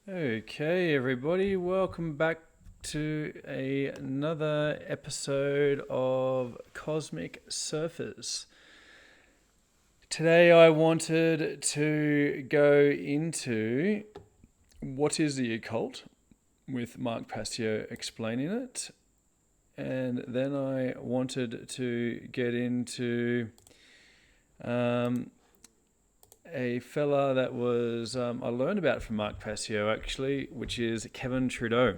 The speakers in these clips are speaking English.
Okay, everybody, welcome back to another episode of Cosmic Surfers. Today, I wanted to go into what is the occult, with Mark Passio explaining it, and then I wanted to get into a fella that was I learned about from Mark Passio actually, which is Kevin Trudeau.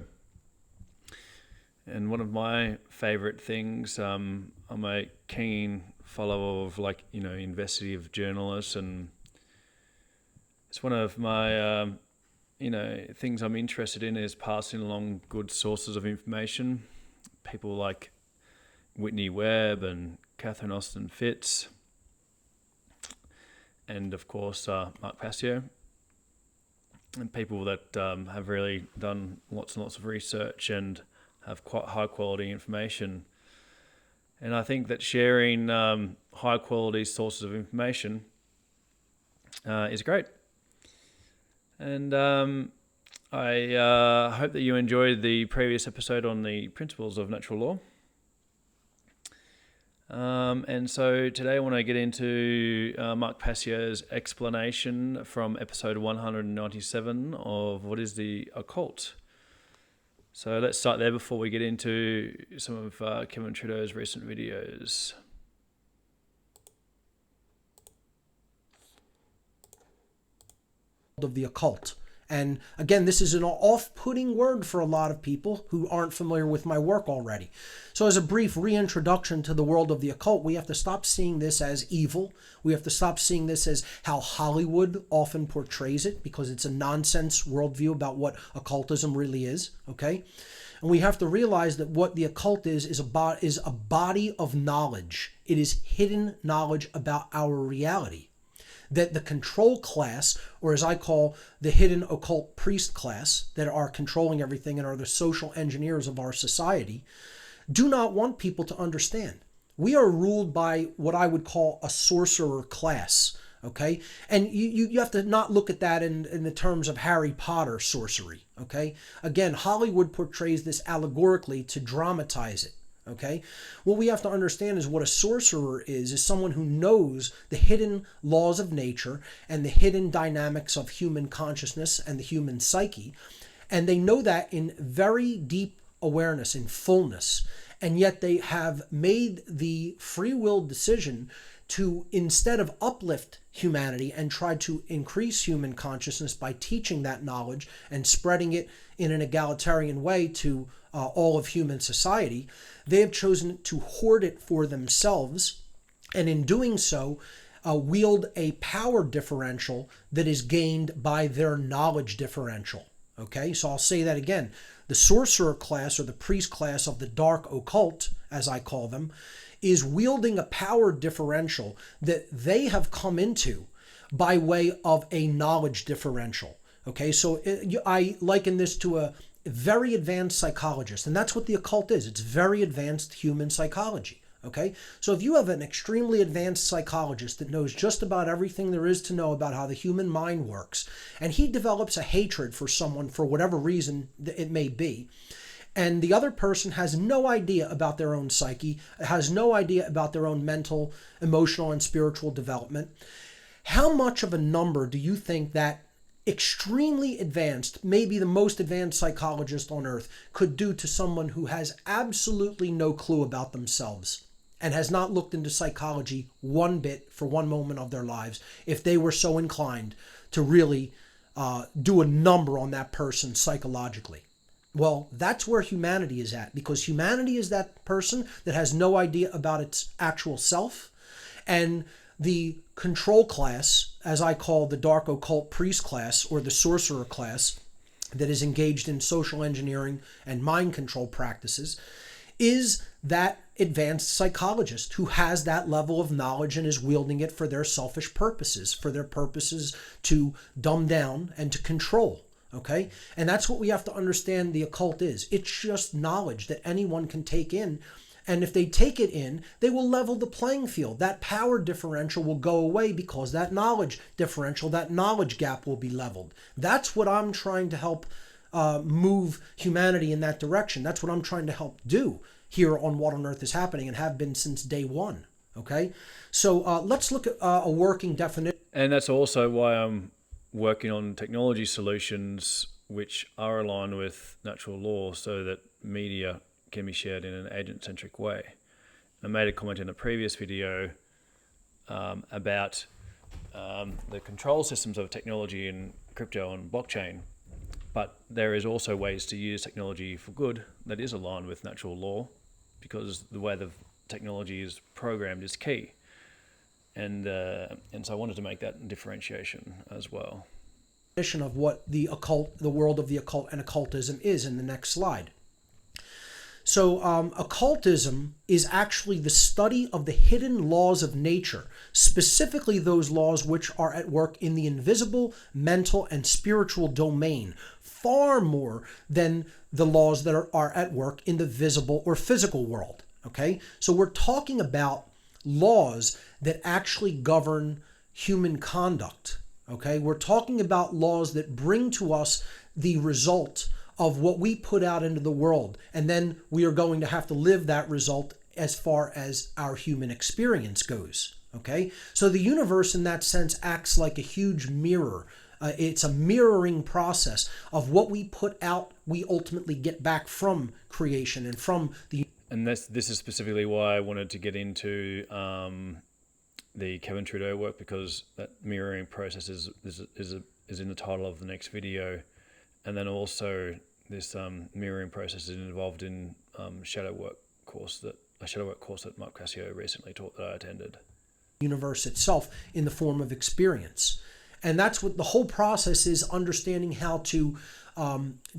And one of my favorite things, I'm a keen follower of investigative journalists, and it's one of my things I'm interested in is passing along good sources of information. People like Whitney Webb and Catherine Austin Fitz, and of course Mark Passio, and people that have really done lots and lots of research and have quite high quality information. And I think that sharing high quality sources of information is great. And I hope that you enjoyed the previous episode on the principles of natural law. And so today I want to get into Mark Passio's explanation from episode 197 of what is the occult. So let's start there before we get into some of Kevin Trudeau's recent videos. Of the occult. And again, this is an off-putting word for a lot of people who aren't familiar with my work already. So as a brief reintroduction to the world of the occult, we have to stop seeing this as evil. We have to stop seeing this as how Hollywood often portrays it, because it's a nonsense worldview about what occultism really is, okay? And we have to realize that what the occult is a body of knowledge. It is hidden knowledge about our reality. That the control class, or as I call the hidden occult priest class, that are controlling everything and are the social engineers of our society, do not want people to understand. We are ruled by what I would call a sorcerer class, okay? And you have to not look at that in the terms of Harry Potter sorcery, okay? Again, Hollywood portrays this allegorically to dramatize it. Okay, what we have to understand is what a sorcerer is someone who knows the hidden laws of nature and the hidden dynamics of human consciousness and the human psyche. And they know that in very deep awareness, in fullness. And yet they have made the free will decision to, instead of uplift humanity and try to increase human consciousness by teaching that knowledge and spreading it in an egalitarian way to all of human society, they have chosen to hoard it for themselves, and in doing so, wield a power differential that is gained by their knowledge differential. Okay, so I'll say that again. The sorcerer class, or the priest class of the dark occult, as I call them, is wielding a power differential that they have come into by way of a knowledge differential. Okay, so I liken this to a very advanced psychologist, and that's what the occult is. It's very advanced human psychology. Okay, so if you have an extremely advanced psychologist that knows just about everything there is to know about how the human mind works, and he develops a hatred for someone for whatever reason it may be, and the other person has no idea about their own psyche, has no idea about their own mental, emotional, and spiritual development, how much of a number do you think that extremely advanced, maybe the most advanced psychologist on earth could do to someone who has absolutely no clue about themselves and has not looked into psychology one bit for one moment of their lives, if they were so inclined to really do a number on that person psychologically? Well, that's where humanity is at, because humanity is that person that has no idea about its actual self, and the control class, as I call the dark occult priest class or the sorcerer class, that is engaged in social engineering and mind control practices, is that advanced psychologist who has that level of knowledge and is wielding it for their selfish purposes, for their purposes to dumb down and to control. Okay? And that's what we have to understand the occult is. It's just knowledge that anyone can take in And if they take it in, they will level the playing field. That power differential will go away because that knowledge differential, that knowledge gap will be leveled. That's what I'm trying to help move humanity in that direction. That's what I'm trying to help do here on What on Earth is Happening, and have been since day one. Okay, so let's look at a working definition. And that's also why I'm working on technology solutions which are aligned with natural law, so that media can be shared in an agent-centric way. I made a comment in a previous video about the control systems of technology in crypto and blockchain, but there is also ways to use technology for good that is aligned with natural law, because the way the technology is programmed is key. And so I wanted to make that differentiation as well. Of what the occult, the world of the occult and occultism is in the next slide. So occultism is actually the study of the hidden laws of nature, specifically those laws which are at work in the invisible, mental, and spiritual domain, far more than the laws that are at work in the visible or physical world. Okay, so we're talking about laws that actually govern human conduct. Okay, we're talking about laws that bring to us the result of what we put out into the world, and then we are going to have to live that result as far as our human experience goes. Okay, so the universe in that sense acts like a huge mirror. It's a mirroring process of what we put out, we ultimately get back from creation and from the. And this is specifically why I wanted to get into the Kevin Trudeau work, because that mirroring process is in the title of the next video, and then also this mirroring process is involved in shadow work course that Mark Cassio recently taught that I attended. Universe itself in the form of experience, and that's what the whole process is: understanding how to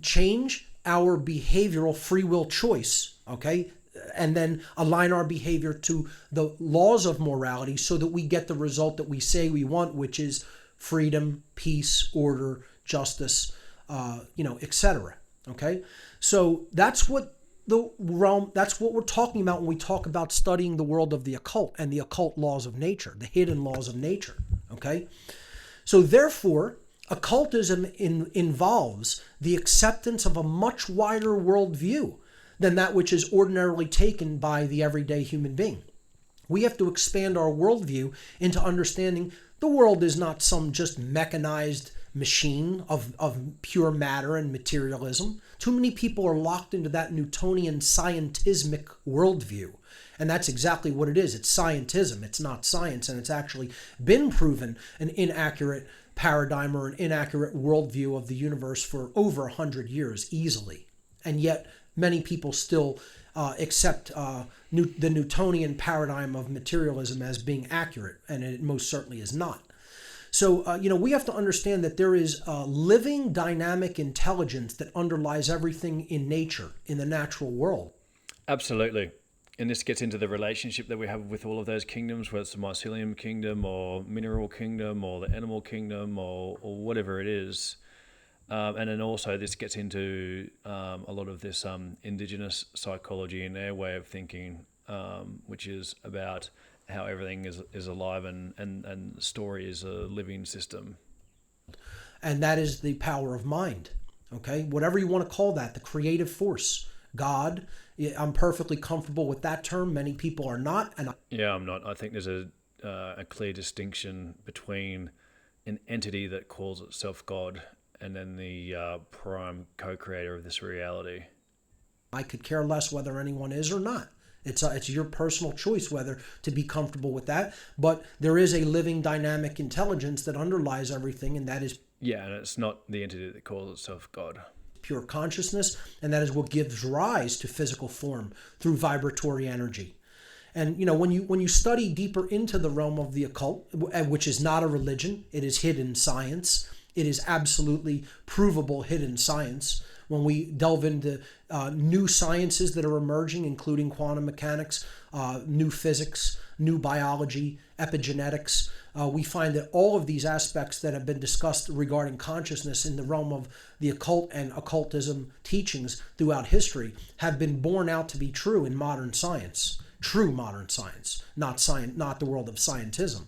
change our behavioral free will choice. Okay. And then align our behavior to the laws of morality so that we get the result that we say we want, which is freedom, peace, order, justice, etc. Okay, so that's what that's what we're talking about when we talk about studying the world of the occult and the occult laws of nature, the hidden laws of nature. Okay, so therefore, occultism involves the acceptance of a much wider worldview than that which is ordinarily taken by the everyday human being. We have to expand our worldview into understanding the world is not some just mechanized machine of pure matter and materialism. Too many people are locked into that Newtonian scientismic worldview. And that's exactly what it is. It's scientism. It's not science. And it's actually been proven an inaccurate paradigm or an inaccurate worldview of the universe for over 100 years easily. And yet, many people still accept the Newtonian paradigm of materialism as being accurate, and it most certainly is not. So, we have to understand that there is a living, dynamic intelligence that underlies everything in nature, in the natural world. Absolutely. And this gets into the relationship that we have with all of those kingdoms, whether it's the mycelium kingdom or mineral kingdom or the animal kingdom or whatever it is. And then also this gets into a lot of this indigenous psychology and their way of thinking, which is about how everything is alive and story is a living system. And that is the power of mind, okay? Whatever you want to call that, the creative force, God. I'm perfectly comfortable with that term. Many people are not. Yeah, I'm not. I think there's a clear distinction between an entity that calls itself God and then the prime co-creator of this reality. I could care less whether anyone is or not. It's your personal choice whether to be comfortable with that. But there is a living, dynamic intelligence that underlies everything, and that is... Yeah, and it's not the entity that calls itself God. Pure consciousness, and that is what gives rise to physical form through vibratory energy. And when you study deeper into the realm of the occult, which is not a religion, it is hidden science. It is absolutely provable hidden science. When we delve into new sciences that are emerging, including quantum mechanics, new physics, new biology, epigenetics, we find that all of these aspects that have been discussed regarding consciousness in the realm of the occult and occultism teachings throughout history have been borne out to be true in modern science. True modern science, not the world of scientism.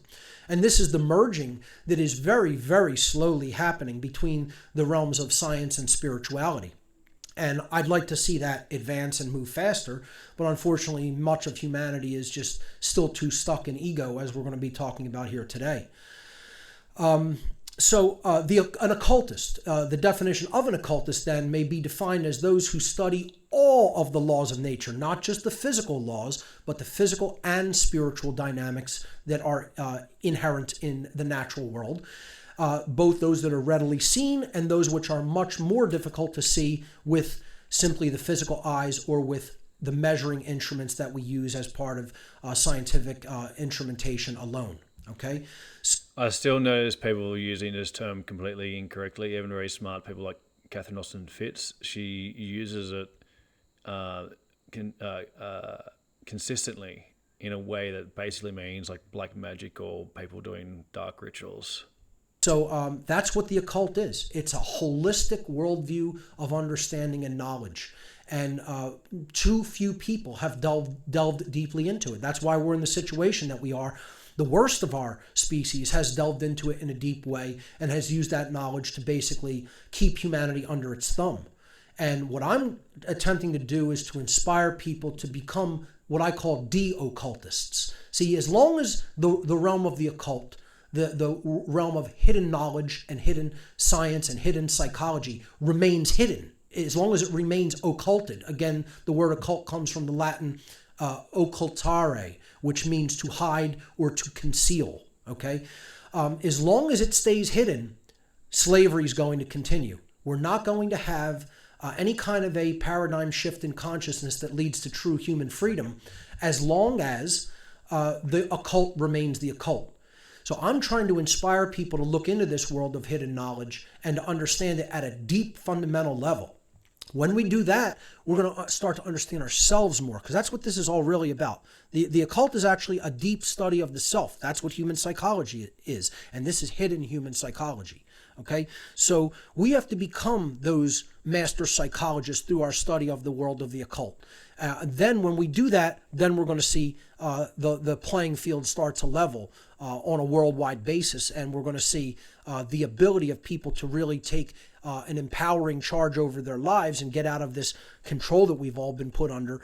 And this is the merging that is very, very slowly happening between the realms of science and spirituality. And I'd like to see that advance and move faster, but unfortunately, much of humanity is just still too stuck in ego, as we're going to be talking about here today. An occultist, the definition of an occultist then may be defined as those who study all of the laws of nature, not just the physical laws, but the physical and spiritual dynamics that are inherent in the natural world, both those that are readily seen and those which are much more difficult to see with simply the physical eyes or with the measuring instruments that we use as part of scientific instrumentation alone. Okay. I still notice people using this term completely incorrectly. Even very smart people like Catherine Austin Fitz, she uses it consistently in a way that basically means like black magic or people doing dark rituals. So that's what the occult is. It's a holistic worldview of understanding and knowledge. And too few people have delved deeply into it. That's why we're in the situation that we are. The worst of our species has delved into it in a deep way and has used that knowledge to basically keep humanity under its thumb. And what I'm attempting to do is to inspire people to become what I call de-occultists. See, as long as the realm of the occult, the realm of hidden knowledge and hidden science and hidden psychology remains hidden, as long as it remains occulted. Again, the word occult comes from the Latin occultare, which means to hide or to conceal. Okay, as long as it stays hidden, slavery is going to continue. We're not going to have any kind of a paradigm shift in consciousness that leads to true human freedom as long as the occult remains the occult. So I'm trying to inspire people to look into this world of hidden knowledge and to understand it at a deep fundamental level. When we do that, we're going to start to understand ourselves more, because that's what this is all really about. The occult is actually a deep study of the self. That's what human psychology is. And this is hidden human psychology. Okay? So we have to become those master psychologists through our study of the world of the occult. Then when we do that, then we're going to see the playing field start to level on a worldwide basis. And we're going to see the ability of people to really take an empowering charge over their lives and get out of this control that we've all been put under,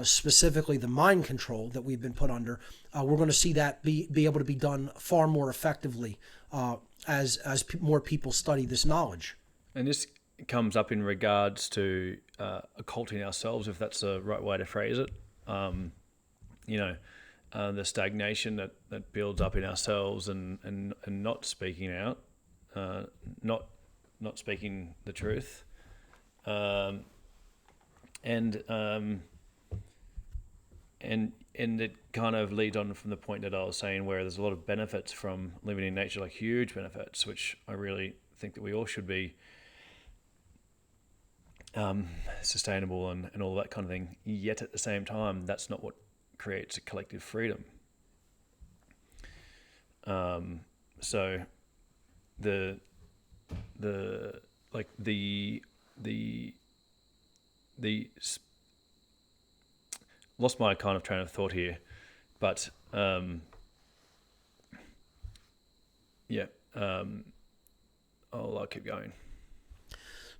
specifically the mind control that we've been put under. We're going to see that be able to be done far more effectively as more people study this knowledge. And this comes up in regards to occulting ourselves, if that's the right way to phrase it. The stagnation that builds up in ourselves and not speaking out, not speaking the truth, and it kind of leads on from the point that I was saying, where there's a lot of benefits from living in nature, like huge benefits, which I really think that we all should be sustainable and all that kind of thing. Yet at the same time, that's not what creates a collective freedom. So the lost my kind of train of thought here, but I'll keep going.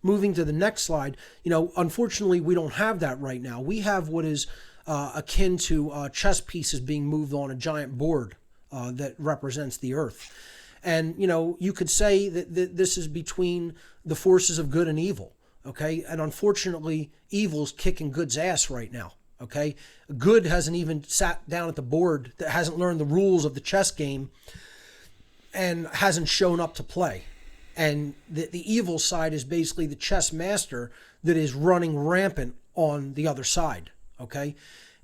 Moving to the next slide, unfortunately, we don't have that right now. We have what is akin to chess pieces being moved on a giant board that represents the earth. And, you could say that this is between the forces of good and evil, okay? And unfortunately, evil's kicking good's ass right now, okay? Good hasn't even sat down at the board, that hasn't learned the rules of the chess game, and hasn't shown up to play. And the evil side is basically the chess master that is running rampant on the other side, okay?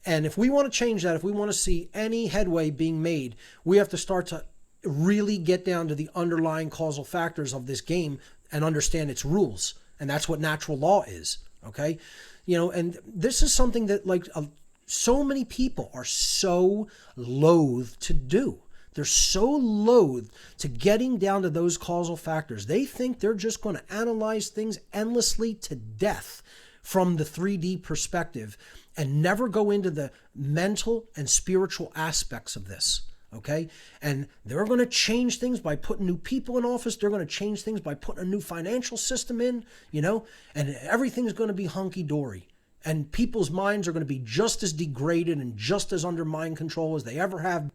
And if we want to change that, if we want to see any headway being made, we have to start to really get down to the underlying causal factors of this game and understand its rules. And that's what natural law is. Okay. And this is something that so many people are so loath to do. They're so loath to getting down to those causal factors. They think they're just going to analyze things endlessly to death from the 3D perspective and never go into the mental and spiritual aspects of this. Okay. And they're going to change things by putting new people in office. They're going to change things by putting a new financial system in, and everything's going to be hunky dory. And people's minds are going to be just as degraded and just as under mind control as they ever have.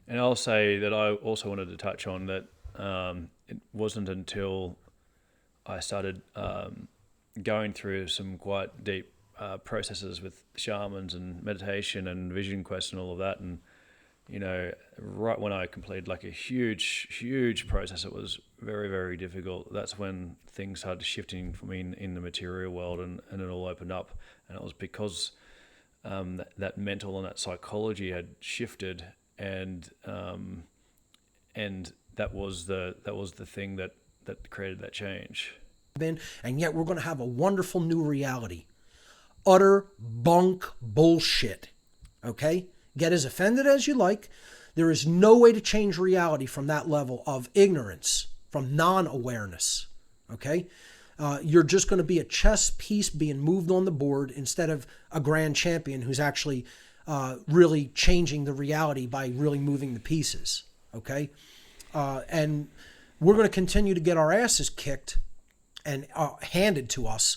And I'll say that I also wanted to touch on that it wasn't until I started going through some quite deep processes with shamans and meditation and vision quest and all of that, and right when I completed a huge process, it was very, very difficult. That's when things started shifting for me in the material world, and it all opened up. And it was because that mental and that psychology had shifted, and that was the thing that created that change. And yet we're going to have a wonderful new reality. Utter bunk bullshit. Okay? Get as offended as you like. There is no way to change reality from that level of ignorance, from non-awareness. Okay? You're just going to be a chess piece being moved on the board instead of a grand champion who's actually really changing the reality by really moving the pieces. Okay? And we're going to continue to get our asses kicked and handed to us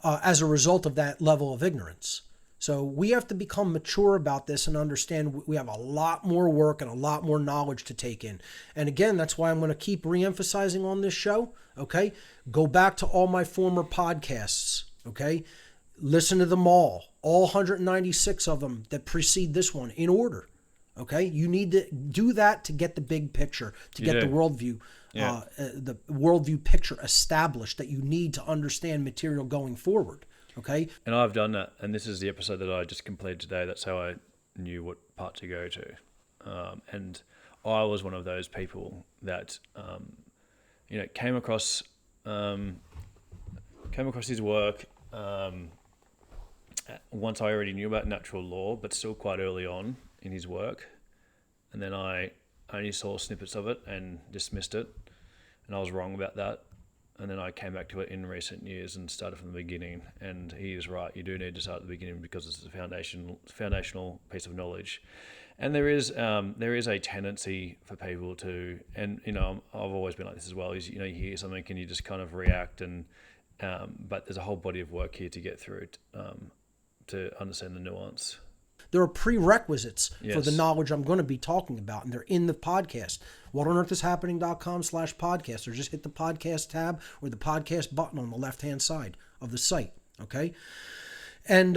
as a result of that level of ignorance. So we have to become mature about this and understand we have a lot more work and a lot more knowledge to take in. And again, that's why I'm going to keep reemphasizing on this show. Okay. Go back to all my former podcasts. Okay. Listen to them all 196 of them that precede this one in order. Okay. You need to do that to get the big picture, to get the worldview. Yeah. The worldview picture established that you need to understand material going forward. Okay. And I've done that. And this is the episode that I just completed today. That's how I knew what part to go to. And I was one of those people that, came across his work once I already knew about natural law, but still quite early on in his work. And then I only saw snippets of it and dismissed it. And I was wrong about that. And then I came back to it in recent years and started from the beginning. And he is right. You do need to start at the beginning because it's a foundational piece of knowledge. And there is a tendency for people to, and I've always been like this as well. Is you hear something and you just kind of react, and but there's a whole body of work here to get through to understand the nuance. There are prerequisites for the knowledge I'm going to be talking about, and they're in the podcast. whatonearthishappening.com/podcast, or just hit the podcast tab or the podcast button on the left-hand side of the site, okay? And,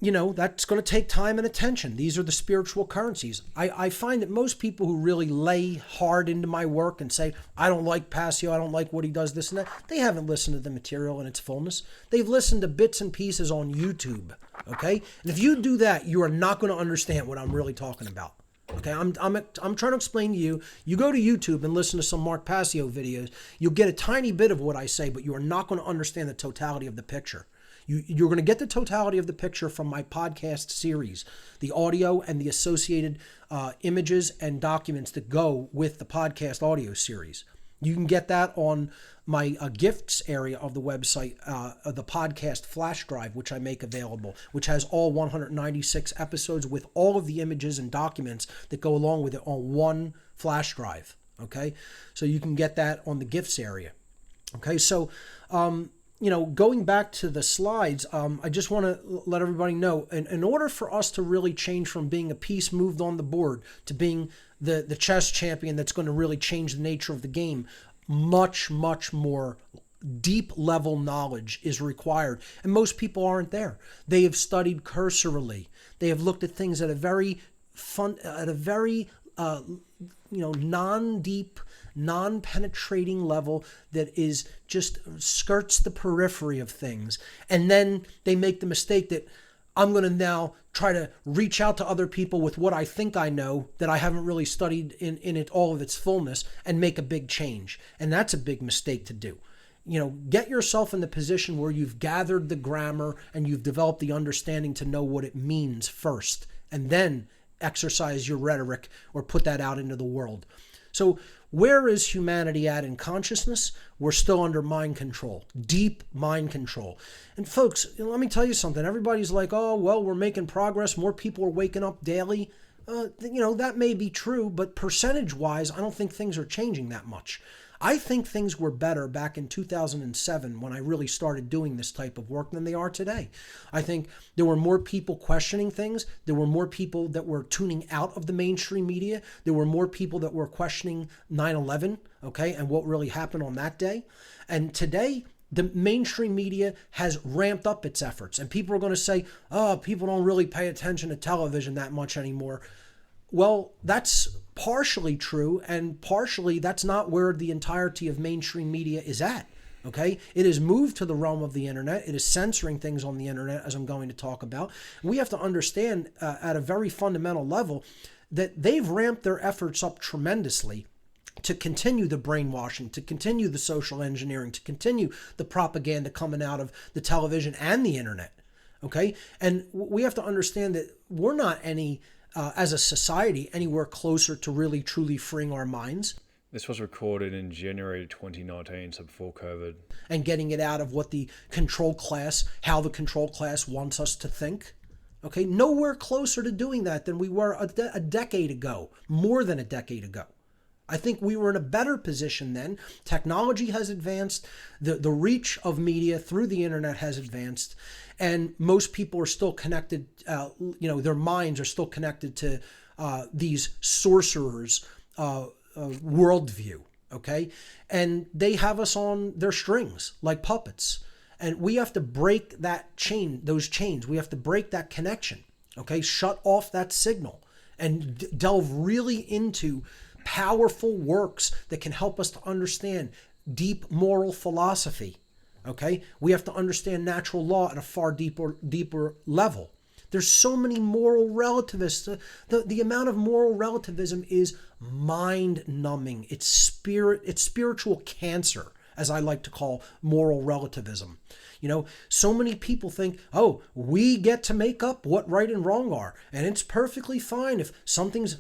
that's going to take time and attention. These are the spiritual currencies. I find that most people who really lay hard into my work and say, I don't like Passio, I don't like what he does, this and that, they haven't listened to the material in its fullness. They've listened to bits and pieces on YouTube, okay? And if you do that, you are not going to understand what I'm really talking about. Okay, I'm trying to explain to you. You go to YouTube and listen to some Mark Passio videos, you'll get a tiny bit of what I say, but you are not going to understand the totality of the picture. You're going to get the totality of the picture from my podcast series, the audio and the associated images and documents that go with the podcast audio series. You can get that on my gifts area of the website, the podcast flash drive, which I make available, which has all 196 episodes with all of the images and documents that go along with it on one flash drive. Okay, so you can get that on the gifts area. Okay, so going back to the slides, I just want to let everybody know, in order for us to really change from being a piece moved on the board to being the chess champion that's going to really change the nature of the game, much, much more deep level knowledge is required. And most people aren't there. They have studied cursorily. They have looked at things at a very non-deep, non-penetrating level that is just skirts the periphery of things. And then they make the mistake that I'm going to now try to reach out to other people with what I think I know that I haven't really studied in it all of its fullness and make a big change. And that's a big mistake to do. Get yourself in the position where you've gathered the grammar and you've developed the understanding to know what it means first, and then exercise your rhetoric or put that out into the world. So where is humanity at in consciousness? We're still under mind control, deep mind control. And folks, let me tell you something. Everybody's like, oh, well, we're making progress. More people are waking up daily. That may be true, but percentage-wise, I don't think things are changing that much. I think things were better back in 2007 when I really started doing this type of work than they are today. I think there were more people questioning things. There were more people that were tuning out of the mainstream media. There were more people that were questioning 9/11, okay, and what really happened on that day. And today, the mainstream media has ramped up its efforts. And people are going to say, oh, people don't really pay attention to television that much anymore. Well, that's partially true, and partially that's not where the entirety of mainstream media is at, okay? It has moved to the realm of the internet. It is censoring things on the internet, as I'm going to talk about. We have to understand at a very fundamental level that they've ramped their efforts up tremendously to continue the brainwashing, to continue the social engineering, to continue the propaganda coming out of the television and the internet, okay? And we have to understand that we're not as a society, anywhere closer to really truly freeing our minds. This was recorded in January 2019, so before COVID. And getting it out of what the control class, how the control class wants us to think. Okay, nowhere closer to doing that than we were a decade ago, more than a decade ago. I think we were in a better position then. Technology has advanced. The reach of media through the internet has advanced. And most people are still connected, their minds are still connected to these sorcerers' worldview, okay? And they have us on their strings like puppets. And we have to break that chain, those chains. We have to break that connection, okay? Shut off that signal and delve really into powerful works that can help us to understand deep moral philosophy. Okay, we have to understand natural law at a far deeper level. There's so many moral relativists. The amount of moral relativism is mind-numbing. It's spiritual cancer, as I like to call moral relativism. So many people think, oh, we get to make up what right and wrong are, and it's perfectly fine if something's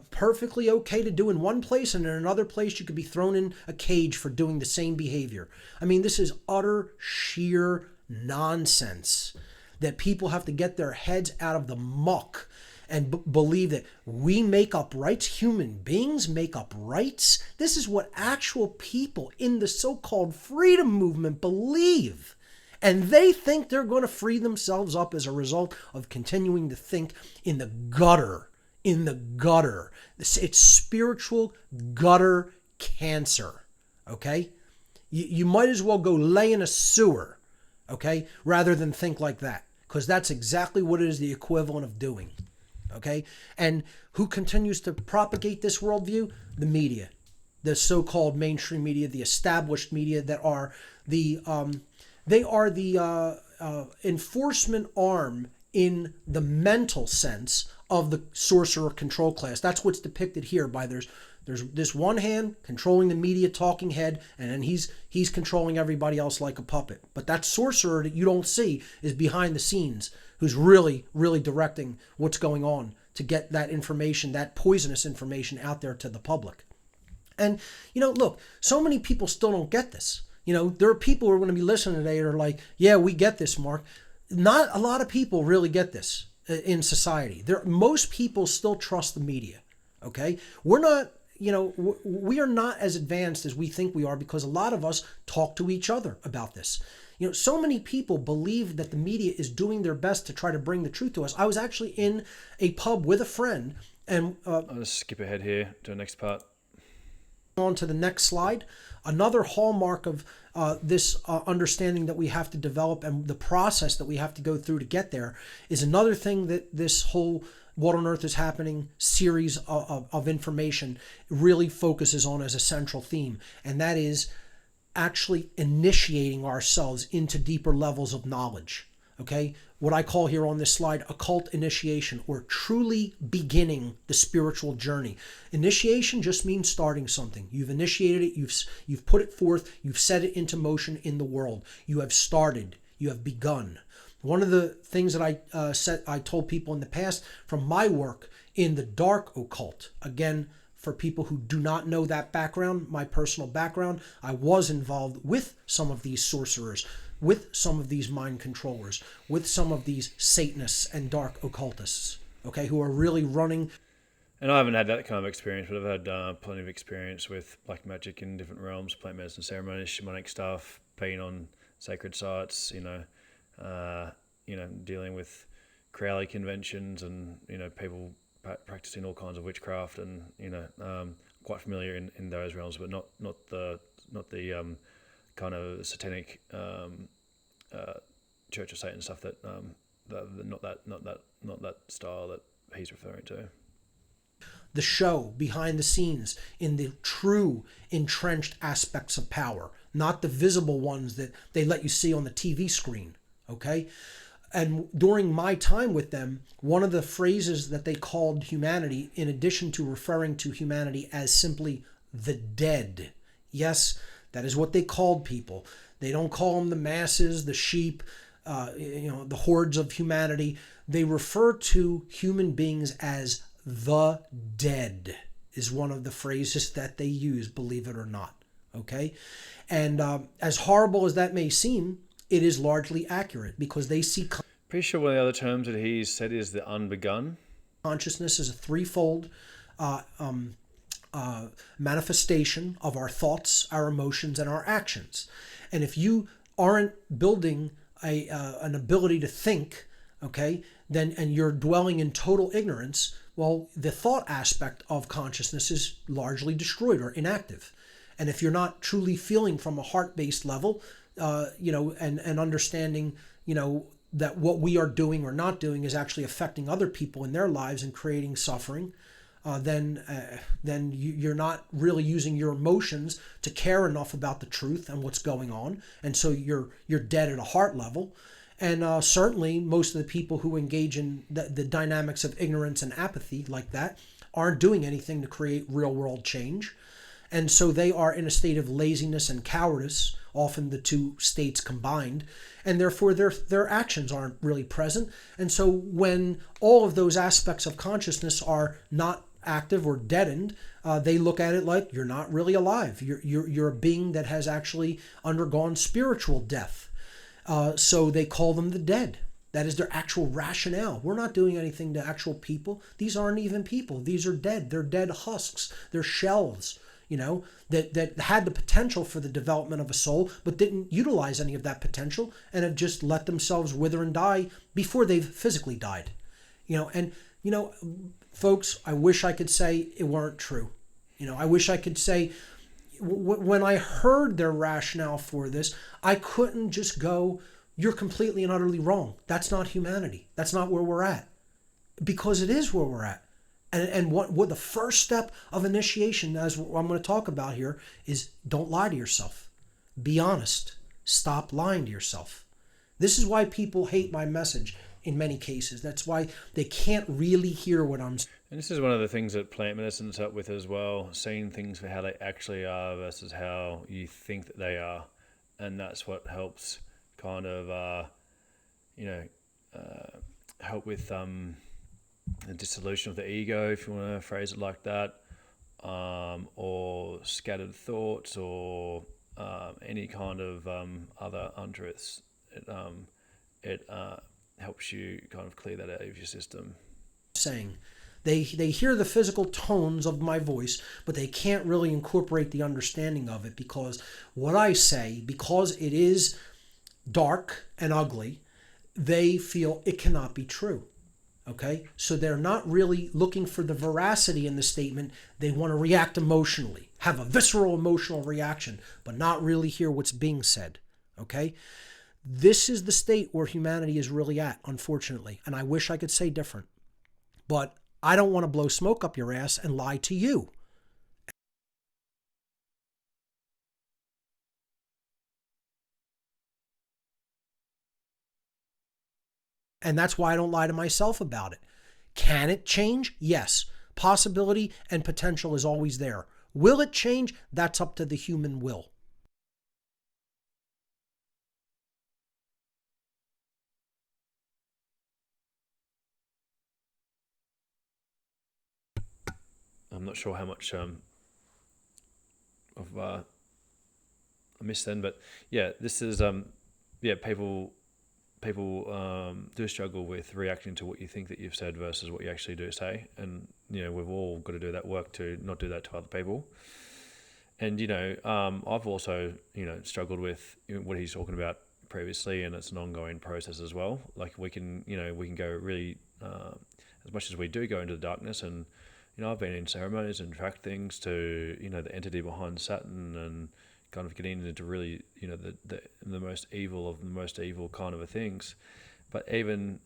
perfectly okay to do in one place, and in another place you could be thrown in a cage for doing the same behavior. I mean, this is utter sheer nonsense that people have to get their heads out of the muck and believe that we make up rights, human beings make up rights. This is what actual people in the so-called freedom movement believe. And they think they're going to free themselves up as a result of continuing to think in the gutter. It's spiritual gutter cancer, okay? You might as well go lay in a sewer, okay, rather than think like that, because that's exactly what it is the equivalent of doing, okay? And who continues to propagate this worldview? The media, the so-called mainstream media, the established media that are the enforcement arm in the mental sense of the sorcerer control class. That's what's depicted here by there's this one hand controlling the media talking head, and then he's controlling everybody else like a puppet. But that sorcerer that you don't see is behind the scenes, who's really, really directing what's going on to get that information, that poisonous information out there to the public. And, look, so many people still don't get this. There are people who are going to be listening today that are like, yeah, we get this, Mark. Not a lot of people really get this in society. Most people still trust the media, okay? We're not, we are not as advanced as we think we are because a lot of us talk to each other about this. So many people believe that the media is doing their best to try to bring the truth to us. I was actually in a pub with a friend and... I'll just skip ahead here to the next part. On to the next slide. Another hallmark of this understanding that we have to develop and the process that we have to go through to get there is another thing that this whole What on Earth is Happening series of information really focuses on as a central theme, and that is actually initiating ourselves into deeper levels of knowledge. Okay, what I call here on this slide occult initiation, or truly beginning the spiritual journey. Initiation just means starting something. You've initiated it, you've put it forth, you've set it into motion in the world. You have started, you have begun. One of the things that I told people in the past from my work in the dark occult, again, for people who do not know that background, my personal background, I was involved with some of these sorcerers, with some of these mind controllers, with some of these Satanists and dark occultists, okay, who are really running. And I haven't had that kind of experience, but I've had plenty of experience with black magic in different realms, plant medicine ceremonies, shamanic stuff, being on sacred sites, dealing with Crowley conventions and, people practicing all kinds of witchcraft, and, quite familiar in those realms, but not the kind of satanic Church of Satan stuff not that style that he's referring to. The show behind the scenes in the true entrenched aspects of power, not the visible ones that they let you see on the TV screen, okay? And during my time with them, one of the phrases that they called humanity, in addition to referring to humanity as simply the dead, yes, that is what they called people. They don't call them the masses, the sheep, the hordes of humanity. They refer to human beings as the dead, is one of the phrases that they use, believe it or not. Okay? And as horrible as that may seem, it is largely accurate, because they see pretty sure one of the other terms that he said is the unbegun. Consciousness is a threefold manifestation of our thoughts, our emotions, and our actions. And if you aren't building an ability to think, okay, then, and you're dwelling in total ignorance, well, the thought aspect of consciousness is largely destroyed or inactive. And if you're not truly feeling from a heart-based level, and understanding, that what we are doing or not doing is actually affecting other people in their lives and creating suffering, then you're not really using your emotions to care enough about the truth and what's going on, and so you're dead at a heart level. And certainly most of the people who engage in the dynamics of ignorance and apathy like that aren't doing anything to create real world change. And so they are in a state of laziness and cowardice, often the two states combined, and therefore their actions aren't really present. And so when all of those aspects of consciousness are not active or deadened, they look at it like you're not really alive. You're a being that has actually undergone spiritual death. So they call them the dead. That is their actual rationale. We're not doing anything to actual people. These aren't even people. These are dead. They're dead husks. They're shells, that had the potential for the development of a soul, but didn't utilize any of that potential and have just let themselves wither and die before they've physically died. Folks, I wish I could say it weren't true. I wish I could say, when I heard their rationale for this, I couldn't just go, you're completely and utterly wrong. That's not humanity. That's not where we're at. Because it is where we're at. And what the first step of initiation, as I'm going to talk about here, is don't lie to yourself. Be honest. Stop lying to yourself. This is why people hate my message in many cases. That's why they can't really hear what I'm saying. And this is one of the things that plant medicine's up with as well, seeing things for how they actually are versus how you think that they are. And that's what helps kind of, help with the dissolution of the ego, if you want to phrase it like that, or scattered thoughts, or any kind of other untruths. It helps you kind of clear that out of your system. Saying they hear the physical tones of my voice, but they can't really incorporate the understanding of it, because what I say, because it is dark and ugly, they feel it cannot be true. Okay, so they're not really looking for the veracity in the statement. They want to react emotionally, have a visceral emotional reaction, but not really hear what's being said. Okay, this is the state where humanity is really at, unfortunately, and I wish I could say different, but I don't want to blow smoke up your ass and lie to you. And that's why I don't lie to myself about it. Can it change? Yes. Possibility and potential is always there. Will it change? That's up to the human will. I'm not sure how much of I missed then, but yeah, this is people do struggle with reacting to what you think that you've said versus what you actually do say, and we've all got to do that work to not do that to other people. And I've also struggled with what he's talking about previously, and it's an ongoing process as well. Like we can go really as much as we do go into the darkness, and I've been in ceremonies and tracked things to the entity behind Saturn, and kind of getting into really the most evil of the most evil kind of things. But even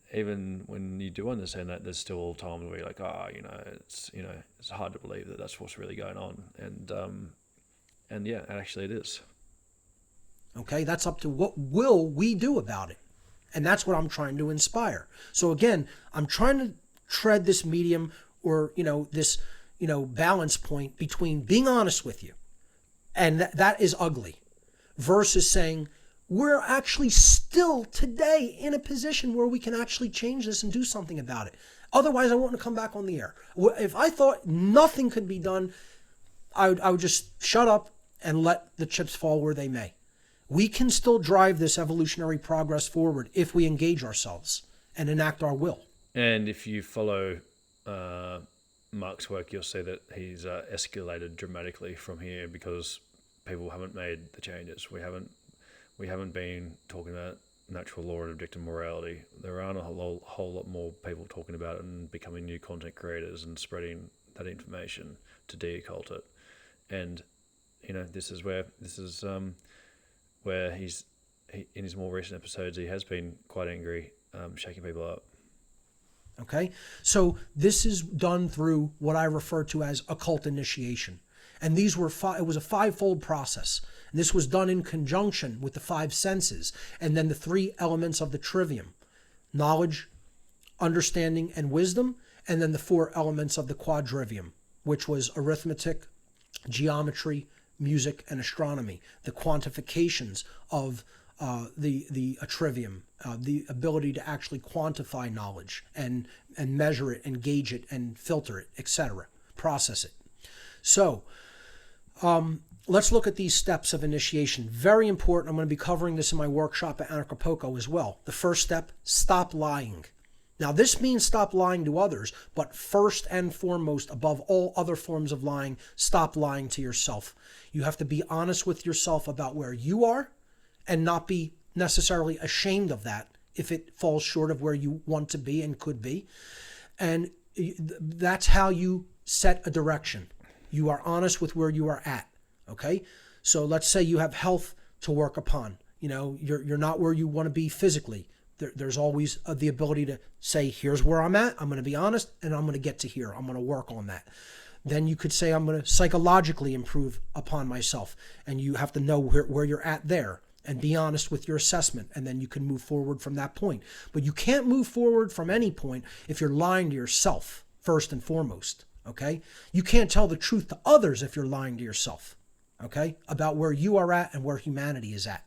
when you do understand that, there's still times where you're like, it's hard to believe that that's what's really going on, and yeah, actually it is. Okay, that's up to what will we do about it. And that's what I'm trying to inspire. So again, I'm trying to tread this medium, or this balance point between being honest with you, and that is ugly, versus saying we're actually still today in a position where we can actually change this and do something about it. Otherwise, I wouldn't come back on the air. If I thought nothing could be done, I would just shut up and let the chips fall where they may. We can still drive this evolutionary progress forward if we engage ourselves and enact our will. And if you follow Mark's work, you'll see that he's escalated dramatically from here because people haven't made the changes. We haven't been talking about natural law and objective morality. There aren't a whole lot more people talking about it and becoming new content creators and spreading that information to de-occult it. And this is where he's in his more recent episodes, he has been quite angry, shaking people up. Okay, so this is done through what I refer to as occult initiation. And these were it was a five-fold process. And this was done in conjunction with the five senses, and then the three elements of the trivium: knowledge, understanding, and wisdom, and then the four elements of the quadrivium, which was arithmetic, geometry, music, and astronomy. The quantifications of the trivium, the ability to actually quantify knowledge and measure it and gauge it and filter it, etc., process it. So let's look at these steps of initiation. Very important. I'm going to be covering this in my workshop at Acapulco as well. The first step: stop lying. Now, this means stop lying to others, but first and foremost, above all other forms of lying, stop lying to yourself. You have to be honest with yourself about where you are, and not be necessarily ashamed of that if it falls short of where you want to be and could be. And that's how you set a direction. You are honest with where you are at, okay? So let's say you have health to work upon. You're not where you want to be physically. There's always the ability to say, here's where I'm at. I'm going to be honest, and I'm going to get to here. I'm going to work on that. Then you could say, I'm going to psychologically improve upon myself. And you have to know where you're at there and be honest with your assessment. And then you can move forward from that point. But you can't move forward from any point if you're lying to yourself, first and foremost. Okay? You can't tell the truth to others if you're lying to yourself. Okay? About where you are at and where humanity is at.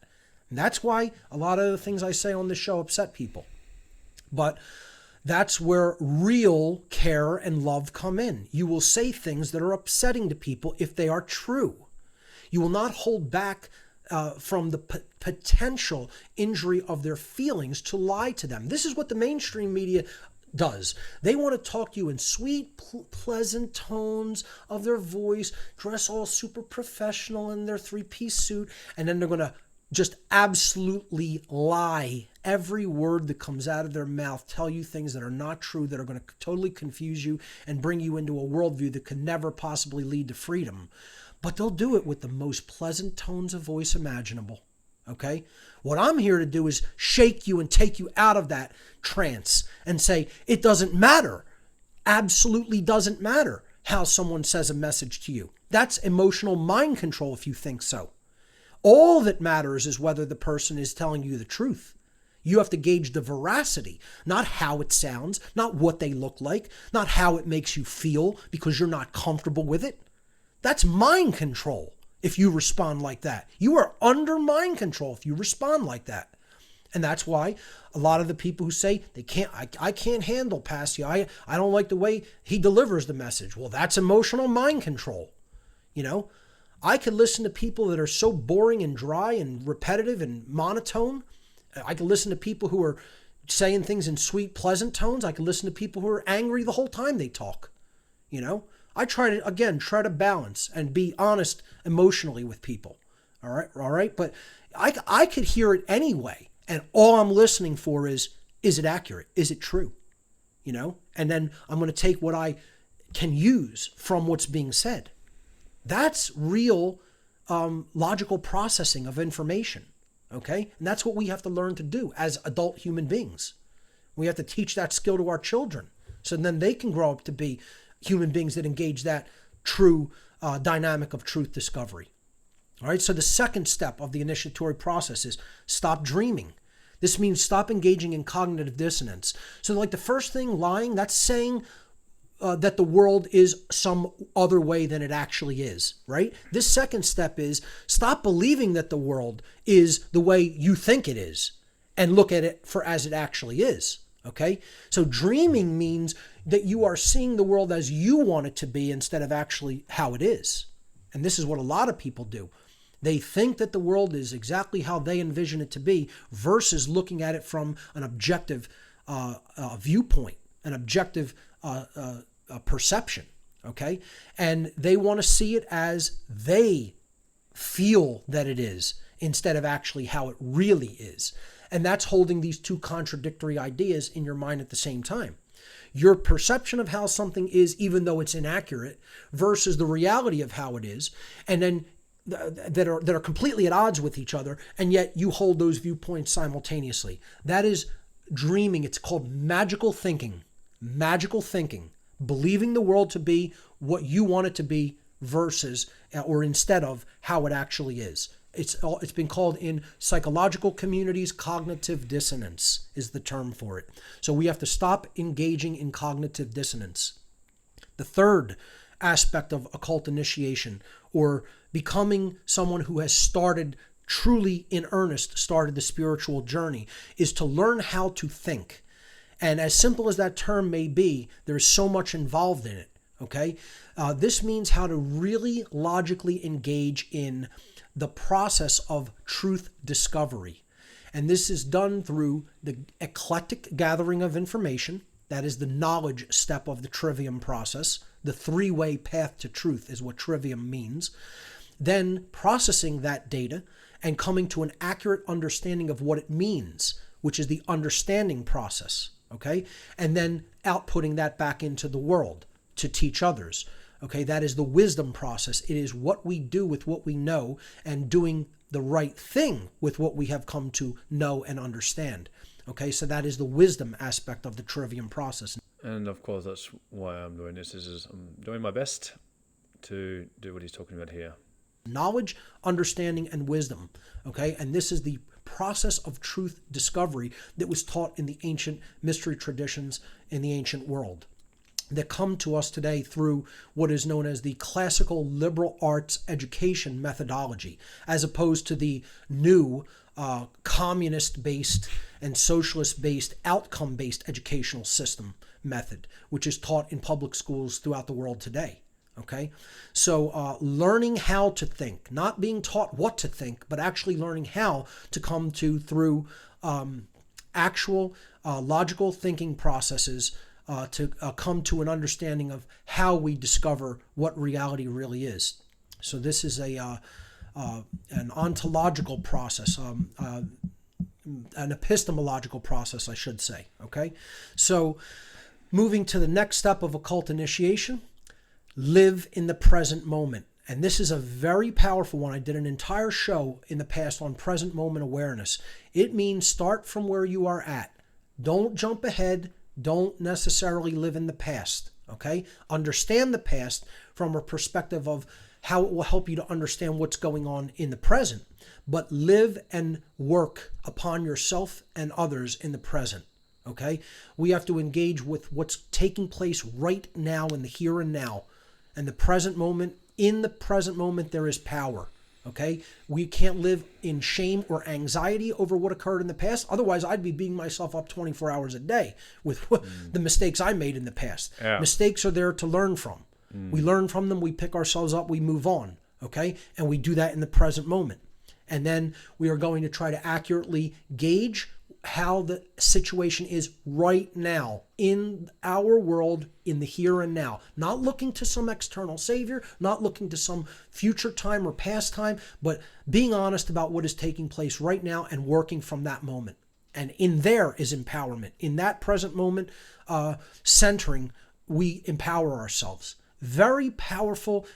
And that's why a lot of the things I say on this show upset people. But that's where real care and love come in. You will say things that are upsetting to people if they are true. You will not hold back from the potential injury of their feelings to lie to them. This is what the mainstream media does. They want to talk to you in sweet, pleasant tones of their voice, dress all super professional in their three-piece suit, and then they're going to just absolutely lie. Every word that comes out of their mouth, tell you things that are not true, that are going to totally confuse you and bring you into a worldview that could never possibly lead to freedom. But they'll do it with the most pleasant tones of voice imaginable. Okay? What I'm here to do is shake you and take you out of that trance and say, it doesn't matter. Absolutely doesn't matter how someone says a message to you. That's emotional mind control if you think so. All that matters is whether the person is telling you the truth. You have to gauge the veracity, not how it sounds, not what they look like, not how it makes you feel because you're not comfortable with it. That's mind control if you respond like that. You are under mind control if you respond like that. And that's why a lot of the people who say I can't handle Passio. I don't like the way he delivers the message. Well, that's emotional mind control. You know, I could listen to people that are so boring and dry and repetitive and monotone. I could listen to people who are saying things in sweet, pleasant tones. I could listen to people who are angry the whole time they talk. You know, I try to balance and be honest emotionally with people. All right. But I could hear it anyway. And all I'm listening for is it accurate? Is it true? You know, and then I'm going to take what I can use from what's being said. That's real logical processing of information. Okay. And that's what we have to learn to do as adult human beings. We have to teach that skill to our children so then they can grow up to be human beings that engage that true dynamic of truth discovery. All right, so the second step of the initiatory process is stop dreaming. This means stop engaging in cognitive dissonance. So like the first thing, lying, that's saying that the world is some other way than it actually is, right? This second step is stop believing that the world is the way you think it is and look at it for as it actually is, okay? So dreaming means that you are seeing the world as you want it to be instead of actually how it is. And this is what a lot of people do. They think that the world is exactly how they envision it to be versus looking at it from an objective viewpoint, an objective perception, okay? And they want to see it as they feel that it is instead of actually how it really is. And that's holding these two contradictory ideas in your mind at the same time. Your perception of how something is, even though it's inaccurate, versus the reality of how it is, and then that are completely at odds with each other, and yet you hold those viewpoints simultaneously. That is dreaming. It's called magical thinking. Magical thinking. Believing the world to be what you want it to be versus or instead of how it actually is. It's been called in psychological communities, cognitive dissonance is the term for it. So we have to stop engaging in cognitive dissonance. The third aspect of occult initiation, or becoming someone who has started truly in earnest, started the spiritual journey, is to learn how to think. And as simple as that term may be, there's so much involved in it, okay? This means how to really logically engage in the process of truth discovery. And this is done through the eclectic gathering of information. That is the knowledge step of the trivium process. The three-way path to truth is what trivium means. Then processing that data and coming to an accurate understanding of what it means, which is the understanding process, okay? And then outputting that back into the world to teach others, okay? That is the wisdom process. It is what we do with what we know and doing the right thing with what we have come to know and understand, okay? So that is the wisdom aspect of the trivium process. And of course, that's why I'm doing this, is I'm doing my best to do what he's talking about here. Knowledge, understanding, and wisdom, okay? And this is the process of truth discovery that was taught in the ancient mystery traditions in the ancient world that come to us today through what is known as the classical liberal arts education methodology, as opposed to the new communist-based and socialist-based, outcome-based educational system method, which is taught in public schools throughout the world today. Okay, so learning how to think, not being taught what to think, but actually learning how to come to through actual logical thinking processes to come to an understanding of how we discover what reality really is. So this is an ontological process, an epistemological process, I should say. Okay, so moving to the next step of occult initiation. Live in the present moment. And this is a very powerful one. I did an entire show in the past on present moment awareness. It means start from where you are at. Don't jump ahead. Don't necessarily live in the past, okay? Understand the past from a perspective of how it will help you to understand what's going on in the present, but live and work upon yourself and others in the present. Okay? We have to engage with what's taking place right now in the here and now. And the present moment, in the present moment, there is power. Okay? We can't live in shame or anxiety over what occurred in the past. Otherwise, I'd be beating myself up 24 hours a day with the mistakes I made in the past. Yeah. Mistakes are there to learn from. We learn from them, we pick ourselves up, we move on. Okay? And we do that in the present moment. And then we are going to try to accurately gauge how the situation is right now in our world, in the here and now. Not looking to some external savior, not looking to some future time or past time, but being honest about what is taking place right now and working from that moment. And in there is empowerment. In that present moment, centering, we empower ourselves. Very powerful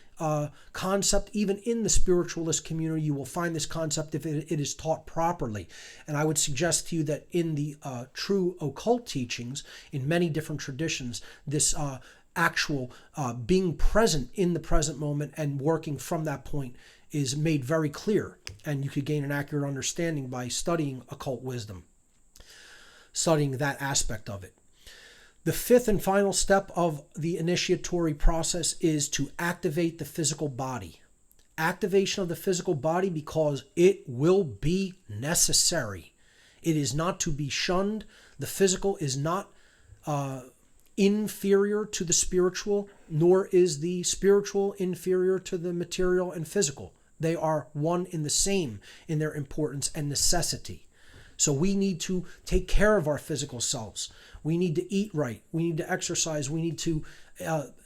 concept. Even in the spiritualist community, you will find this concept if it is taught properly. And I would suggest to you that in the true occult teachings, in many different traditions, this actual being present in the present moment and working from that point is made very clear. And you could gain an accurate understanding by studying occult wisdom, studying that aspect of it. The fifth and final step of the initiatory process is to activate the physical body. Activation of the physical body because it will be necessary. It is not to be shunned. The physical is not inferior to the spiritual, nor is the spiritual inferior to the material and physical. They are one in the same in their importance and necessity. So we need to take care of our physical selves. We need to eat right. We need to exercise. We need to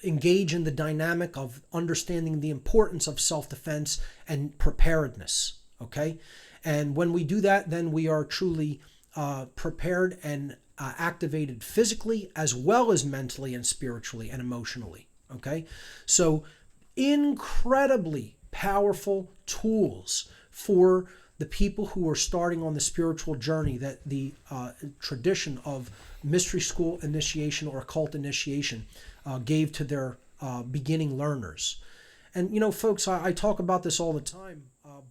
engage in the dynamic of understanding the importance of self-defense and preparedness. Okay? And when we do that, then we are truly prepared and activated physically as well as mentally and spiritually and emotionally. Okay? So incredibly powerful tools for the people who are starting on the spiritual journey that the tradition of mystery school initiation or occult initiation gave to their beginning learners. And, you know, folks, I talk about this all the time,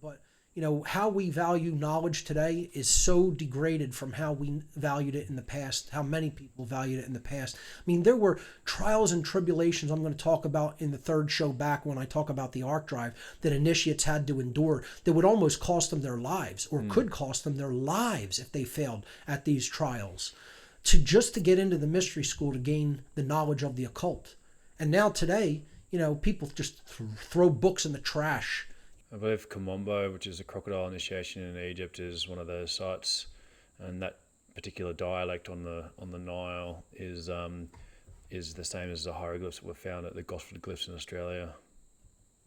but, you know, how we value knowledge today is so degraded from how we valued it in the past, how many people valued it in the past. I mean, there were trials and tribulations I'm going to talk about in the third show back when I talk about the arc drive that initiates had to endure that would almost cost them their lives or could cost them their lives if they failed at these trials to get into the mystery school to gain the knowledge of the occult. And now today, you know, people just throw books in the trash. I believe Komombo, which is a crocodile initiation in Egypt, is one of those sites, and that particular dialect on the Nile is the same as the hieroglyphs that were found at the Gosford glyphs in Australia.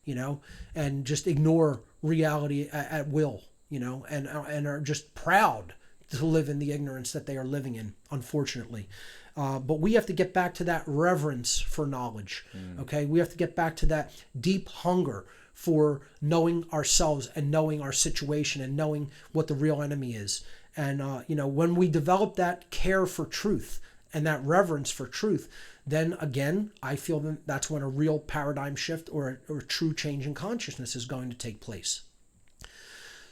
You know, and just ignore reality at will, you know, and are just proud to live in the ignorance that they are living in, unfortunately. But we have to get back to that reverence for knowledge, okay? We have to get back to that deep hunger for knowing ourselves and knowing our situation and knowing what the real enemy is. And, you know, when we develop that care for truth and that reverence for truth, then again, I feel that that's when a real paradigm shift or a true change in consciousness is going to take place.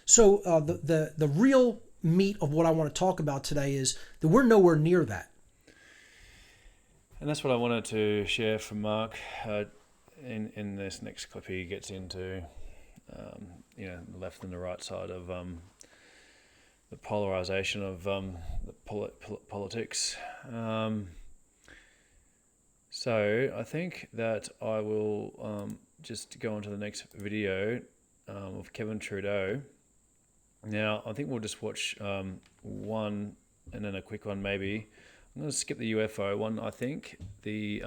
So the real meat of what I want to talk about today is that we're nowhere near that. And that's what I wanted to share from Mark. In this next clip, he gets into you know, the left and the right side of the polarization of the politics. So I think that I will just go on to the next video of Kevin Trudeau. Now, I think we'll just watch one and then a quick one maybe. I'm going to skip the UFO one. I think the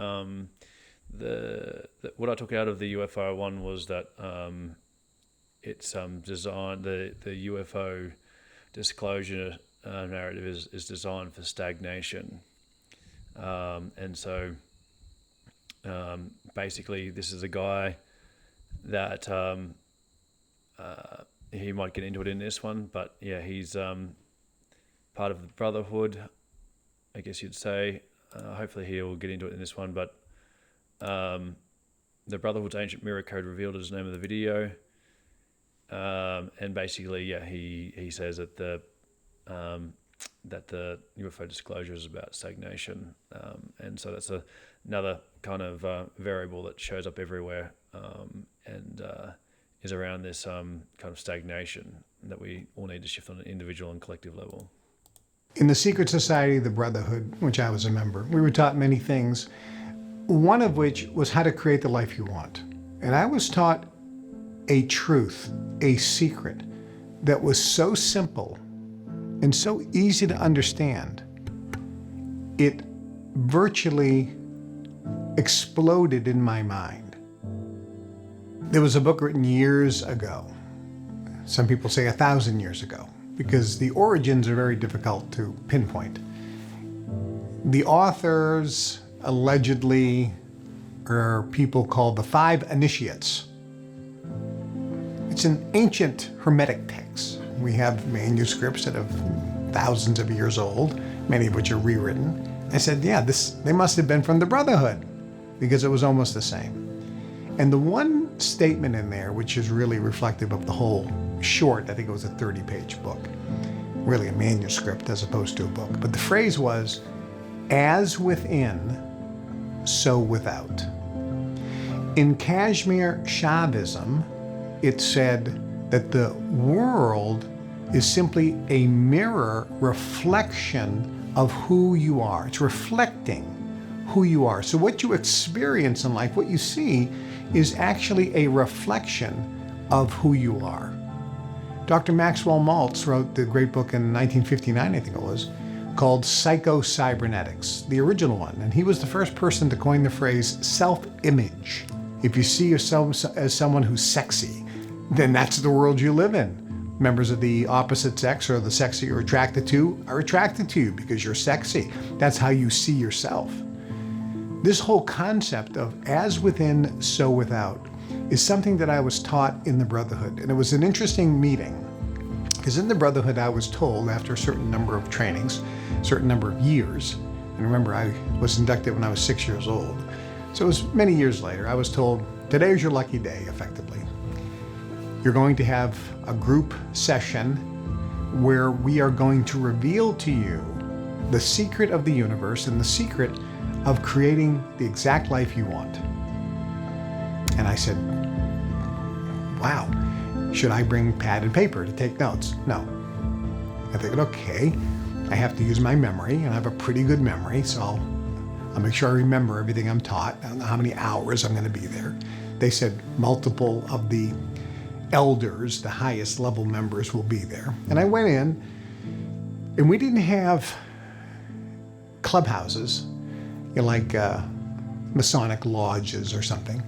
what I took out of the UFO one was that it's designed, the UFO disclosure narrative is designed for stagnation, and so basically this is a guy that he might get into it in this one, but yeah, he's part of the Brotherhood, I guess you'd say. Hopefully he'll get into it in this one, but the Brotherhood's Ancient Mirror Code Revealed is the name of the video. And basically, yeah, he says that the UFO disclosure is about stagnation, and so that's another kind of variable that shows up everywhere, and is around this kind of stagnation that we all need to shift on an individual and collective level. In the secret society of the Brotherhood, which I was a member, we were taught many things, one of which was how to create the life you want. And I was taught a truth, a secret that was so simple and so easy to understand, it virtually exploded in my mind. There was a book written years ago. Some people say 1,000 years ago, because the origins are very difficult to pinpoint. The authors allegedly are people called the Five Initiates. It's an ancient hermetic text. We have manuscripts that are thousands of years old, many of which are rewritten. I said, yeah, they must have been from the Brotherhood, because it was almost the same. And the one statement in there, which is really reflective of the whole short, I think it was a 30-page book, really a manuscript as opposed to a book. But the phrase was, as within, so without. In Kashmir Shaivism, it said that the world is simply a mirror reflection of who you are. It's reflecting who you are. So what you experience in life, what you see, is actually a reflection of who you are. Dr. Maxwell Maltz wrote the great book in 1959, I think it was, called Psycho-Cybernetics, the original one. And he was the first person to coin the phrase self-image. If you see yourself as someone who's sexy, then that's the world you live in. Members of the opposite sex or the sex that you're attracted to are attracted to you because you're sexy. That's how you see yourself. This whole concept of as within, so without is something that I was taught in the Brotherhood. And it was an interesting meeting, because in the Brotherhood I was told after a certain number of trainings, a certain number of years, and remember I was inducted when I was 6 years old, so it was many years later, I was told, today is your lucky day, effectively. You're going to have a group session where we are going to reveal to you the secret of the universe and the secret of creating the exact life you want. And I said, wow, should I bring pad and paper to take notes? No. I figured, okay, I have to use my memory, and I have a pretty good memory, so I'll make sure I remember everything I'm taught. I don't know how many hours I'm going to be there. They said multiple of the elders, the highest level members, will be there. And I went in, and we didn't have clubhouses, like Masonic lodges or something.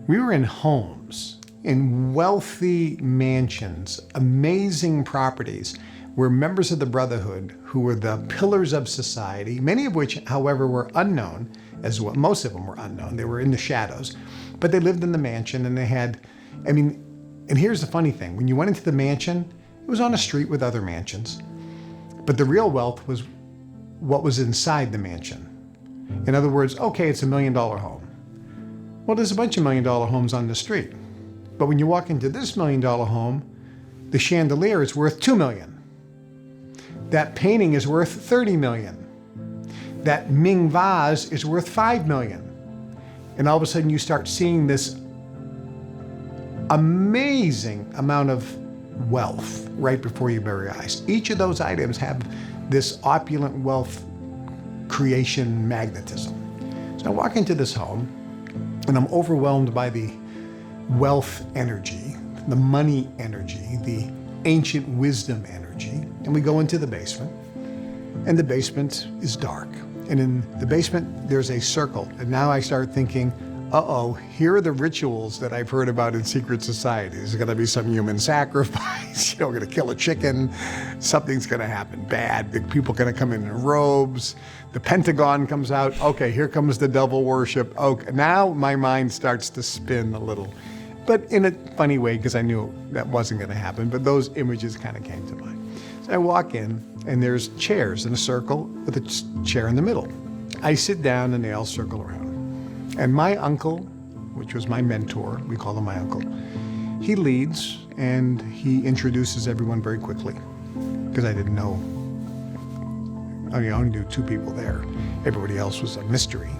We were in homes, in wealthy mansions, amazing properties, where members of the Brotherhood, who were the pillars of society, many of which, however, were unknown as well. Most of them were unknown. They were in the shadows. But they lived in the mansion, and they had, and here's the funny thing. When you went into the mansion, it was on a street with other mansions. But the real wealth was what was inside the mansion. In other words, okay, it's $1 million home. Well, there's a bunch of $1 million homes on the street. But when you walk into this $1 million home, the chandelier is worth $2 million. That painting is worth $30 million. That Ming vase is worth $5 million. And all of a sudden you start seeing this amazing amount of wealth right before your very eyes. Each of those items have this opulent wealth creation magnetism. So I walk into this home and I'm overwhelmed by the wealth energy, the money energy, the ancient wisdom energy. And we go into the basement, and the basement is dark. And in the basement, there's a circle. And now I start thinking, uh-oh, here are the rituals that I've heard about in secret societies. There's gonna be some human sacrifice, we're gonna kill a chicken, something's gonna happen bad, the people are gonna come in robes, the Pentagon comes out, okay, here comes the devil worship. Okay, now my mind starts to spin a little, but in a funny way, because I knew that wasn't gonna happen, but those images kind of came to mind. So I walk in, and there's chairs in a circle with a chair in the middle. I sit down and they all circle around. And my uncle which was my mentor, we call him my uncle, he leads and he introduces everyone very quickly, because I didn't know. I only knew 2 people there. Everybody else was a mystery.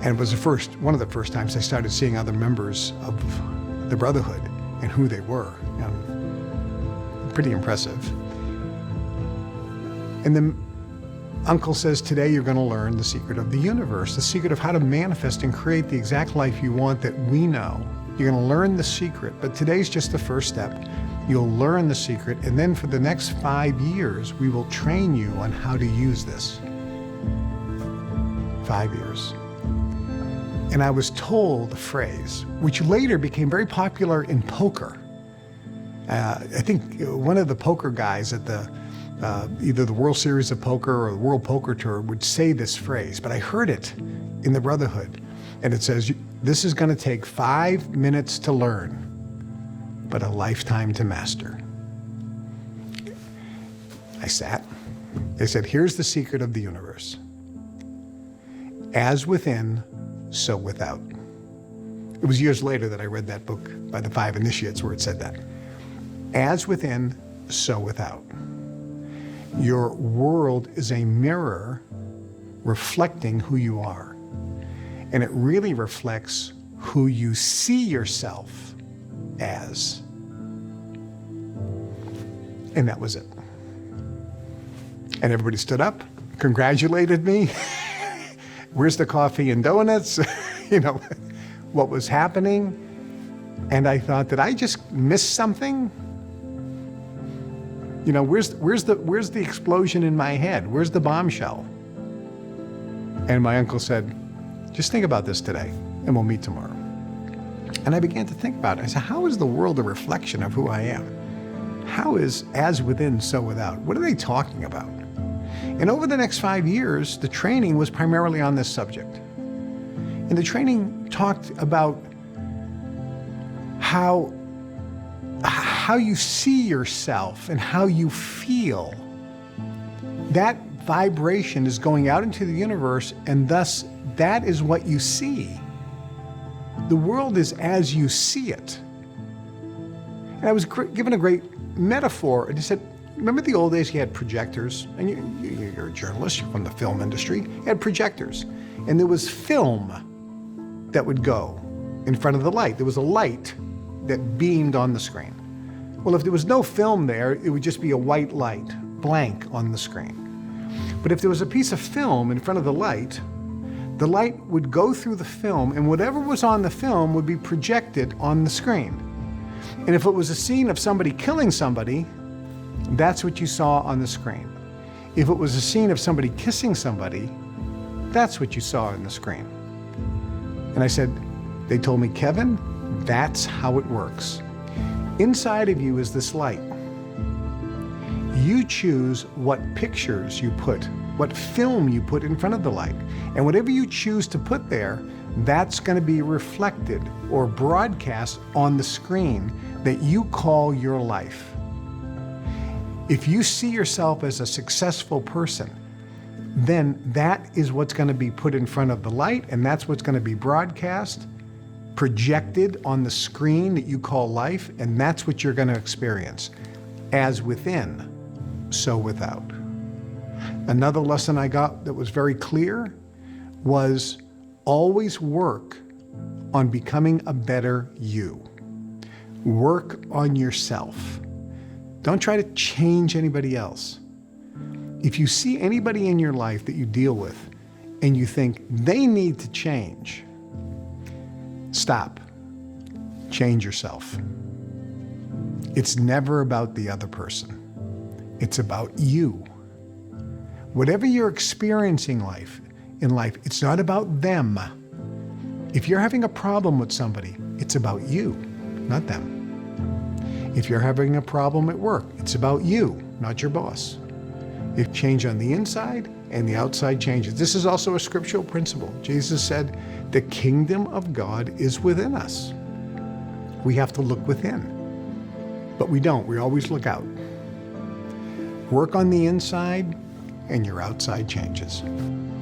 And it was one of the first times I started seeing other members of the Brotherhood and who they were. Pretty impressive. And then Uncle says, today you're going to learn the secret of the universe, the secret of how to manifest and create the exact life you want that we know. You're going to learn the secret, but today's just the first step. You'll learn the secret, and then for the next 5 years, we will train you on how to use this. 5 years. And I was told a phrase, which later became very popular in poker. I think one of the poker guys at either the World Series of Poker or the World Poker Tour would say this phrase, but I heard it in the Brotherhood. And it says, this is going to take 5 minutes to learn, but a lifetime to master. I sat. They said, here's the secret of the universe. As within, so without. It was years later that I read that book by the 5 Initiates where it said that. As within, so without. Your world is a mirror reflecting who you are. And it really reflects who you see yourself as. And that was it. And everybody stood up, congratulated me. Where's the coffee and donuts? What was happening? And I thought, did I just miss something? Where's the explosion in my head? Where's the bombshell? And my uncle said, just think about this today, and we'll meet tomorrow. And I began to think about it. I said, how is the world a reflection of who I am? How is as within, so without? What are they talking about? And over the next 5 years, the training was primarily on this subject. And the training talked about how you see yourself and how you feel. That vibration is going out into the universe, and thus that is what you see. The world is as you see it. And I was given a great metaphor, and he said, remember the old days you had projectors? And you're a journalist, you're from the film industry. You had projectors, and there was film that would go in front of the light. There was a light that beamed on the screen. Well, if there was no film there, it would just be a white light, blank on the screen. But if there was a piece of film in front of the light would go through the film, and whatever was on the film would be projected on the screen. And if it was a scene of somebody killing somebody, that's what you saw on the screen. If it was a scene of somebody kissing somebody, that's what you saw on the screen. And I said, they told me, Kevin, that's how it works. Inside of you is this light. You choose what pictures you put, what film you put in front of the light. And whatever you choose to put there, that's going to be reflected or broadcast on the screen that you call your life. If you see yourself as a successful person, then that is what's going to be put in front of the light, and that's what's going to be broadcast, projected on the screen that you call life, and that's what you're going to experience. As within, so without. Another lesson I got that was very clear was always work on becoming a better you. Work on yourself. Don't try to change anybody else. If you see anybody in your life that you deal with and you think they need to change, stop. Change yourself. It's never about the other person. It's about you. Whatever you're experiencing in life, it's not about them. If you're having a problem with somebody, it's about you, not them. If you're having a problem at work, it's about you, not your boss. You change on the inside and the outside changes. This is also a scriptural principle. Jesus said, the kingdom of God is within us. We have to look within, but we don't. We always look out. Work on the inside and your outside changes.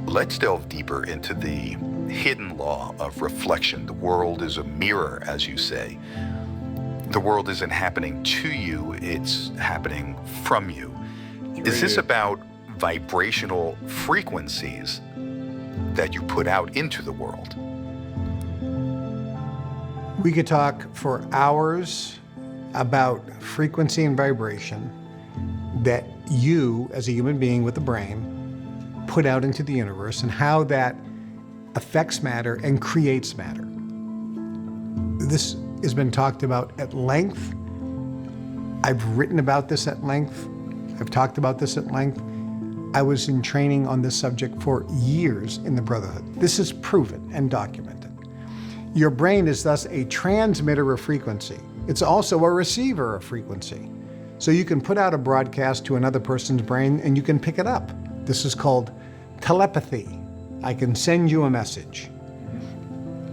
Let's delve deeper into the hidden law of reflection. The world is a mirror, as you say. The world isn't happening to you, it's happening from you. Is this about vibrational frequencies that you put out into the world? We could talk for hours about frequency and vibration that you, as a human being with a brain, put out into the universe and how that affects matter and creates matter. This has been talked about at length. I've written about this at length. I've talked about this at length. I was in training on this subject for years in the Brotherhood. This is proven and documented. Your brain is thus a transmitter of frequency. It's also a receiver of frequency. So you can put out a broadcast to another person's brain and you can pick it up. This is called telepathy. I can send you a message.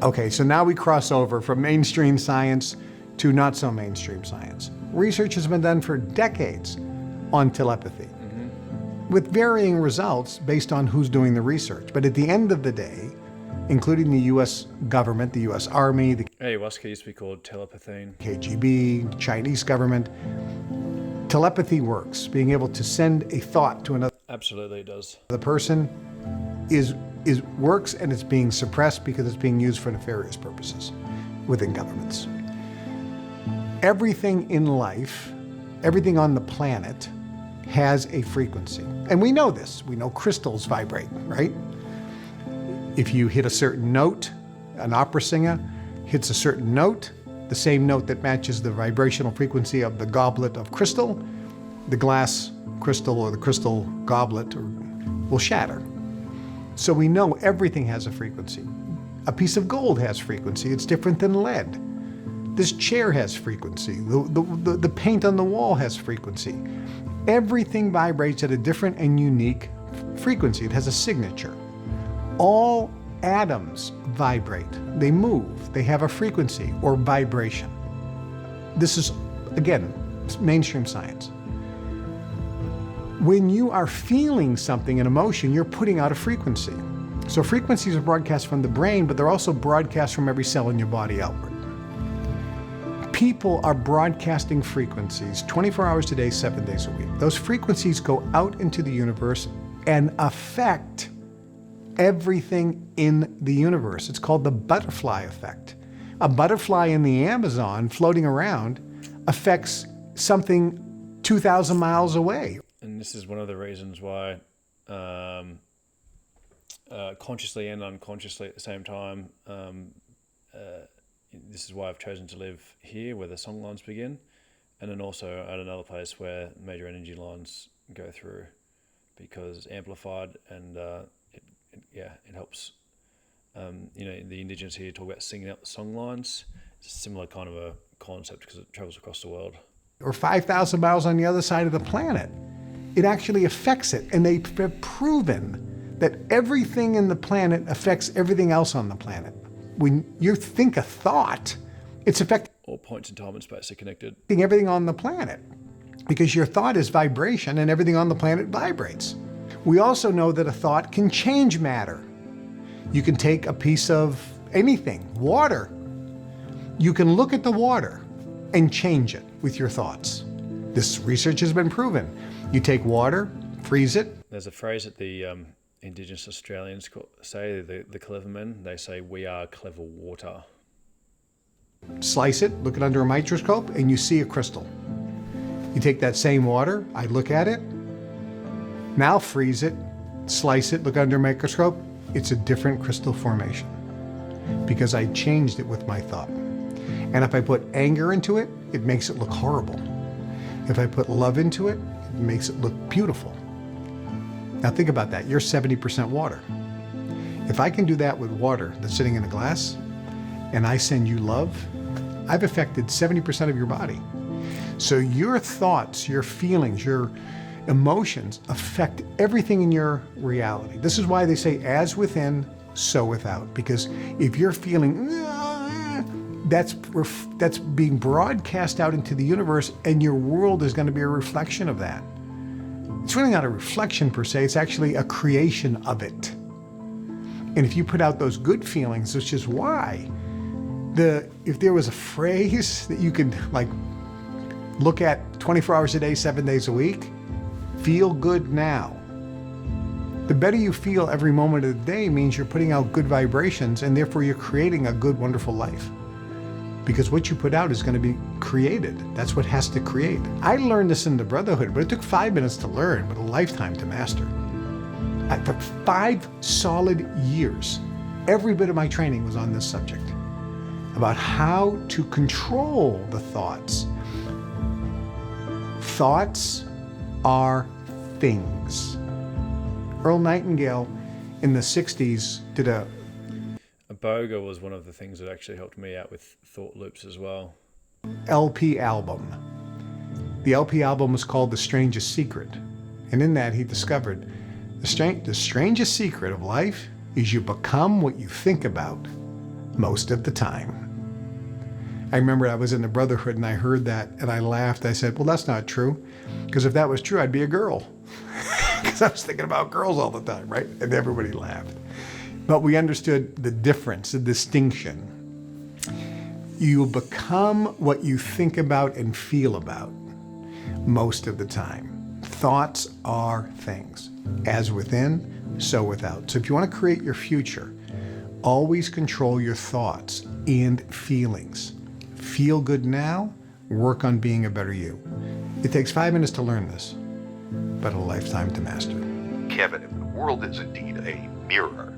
Okay, so now we cross over from mainstream science to not so mainstream science. Research has been done for decades on telepathy, with varying results based on who's doing the research. But at the end of the day, including the US government, the US Army, the Ayahuasca used to be called telepathine. KGB, the Chinese government, telepathy works. Being able to send a thought to another Absolutely it does. person works, and it's being suppressed because it's being used for nefarious purposes within governments. Everything in life, everything on the planet has a frequency. And we know this. We know crystals vibrate, right? If you hit a certain note, an opera singer hits a certain note, the same note that matches the vibrational frequency of the goblet of crystal, the glass crystal or the crystal goblet will shatter. So we know everything has a frequency. A piece of gold has frequency. It's different than lead. This chair has frequency. The paint on the wall has frequency. Everything vibrates at a different and unique frequency. It has a signature. All atoms vibrate. They move. They have a frequency or vibration. This is, again, mainstream science. When you are feeling something, an emotion, you're putting out a frequency. So frequencies are broadcast from the brain, but they're also broadcast from every cell in your body outward. People are broadcasting frequencies 24 hours a day, 7 days a week. Those frequencies go out into the universe and affect everything in the universe. It's called the butterfly effect. A butterfly in the Amazon floating around affects something 2,000 miles away. And this is one of the reasons why consciously and unconsciously at the same time, this is why I've chosen to live here where the song lines begin, and then also at another place where major energy lines go through, because amplified and it helps. The indigenous here talk about singing out the song lines. It's a similar kind of a concept because it travels across the world. Or 5,000 miles on the other side of the planet. It actually affects it, and they've proven that everything in the planet affects everything else on the planet. When you think a thought, it's affecting All points in time and space are connected. everything on the planet, because your thought is vibration and everything on the planet vibrates. We also know that a thought can change matter. You can take a piece of anything, water. You can look at the water and change it with your thoughts. This research has been proven. You take water, freeze it. There's a phrase that the Indigenous Australians say, the clever men, they say, "We are clever water." Slice it, look it under a microscope, and you see a crystal. You take that same water, I look at it, now freeze it, slice it, look under a microscope, it's a different crystal formation because I changed it with my thought. And if I put anger into it, it makes it look horrible. If I put love into it, it makes it look beautiful. Now think about that. You're 70% water. If I can do that with water that's sitting in a glass, and I send you love, I've affected 70% of your body. So your thoughts, your feelings, your emotions affect everything in your reality. This is why they say, as within, so without. Because if you're feeling, that's being broadcast out into the universe, and your world is going to be a reflection of that. it's really not a reflection per se, it's actually a creation of it. And if you put out those good feelings, which is why if there was a phrase that you could like look at 24 hours a day, 7 days a week, feel good now. The better you feel every moment of the day means you're putting out good vibrations, and therefore you're creating a good, wonderful life. Because what you put out is going to be created. That's what has to create. I learned this in the Brotherhood, but it took 5 minutes to learn, but a lifetime to master. For 5 solid years, every bit of my training was on this subject, about how to control the thoughts. Thoughts are things. Earl Nightingale in the 60s did a Iboga was one of the things that actually helped me out with thought loops as well. LP album. The LP album was called The Strangest Secret. And in that he discovered the strangest secret of life is you become what you think about most of the time. I remember I was in the Brotherhood and I heard that and I laughed. I said, well, that's not true. Because if that was true, I'd be a girl. Because I was thinking about girls all the time, right? And everybody laughed. But we understood the difference, the distinction. You become what you think about and feel about most of the time. Thoughts are things. As within, so without. So if you want to create your future, always control your thoughts and feelings. Feel good now, work on being a better you. It takes 5 minutes to learn this, but a lifetime to master. Kevin, if the world is indeed a mirror,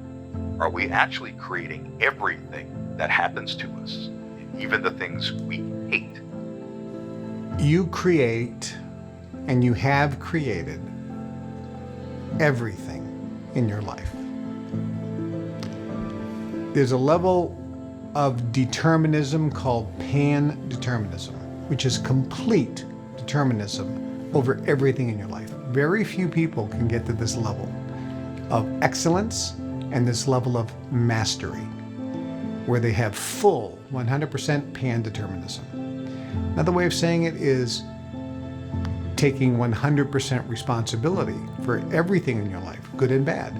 are we actually creating everything that happens to us, even the things we hate? You create, and you have created, everything in your life. There's a level of determinism called pan-determinism, which is complete determinism over everything in your life. Very few people can get to this level of excellence and this level of mastery, where they have full 100% pan-determinism. Another way of saying it is taking 100% responsibility for everything in your life, good and bad.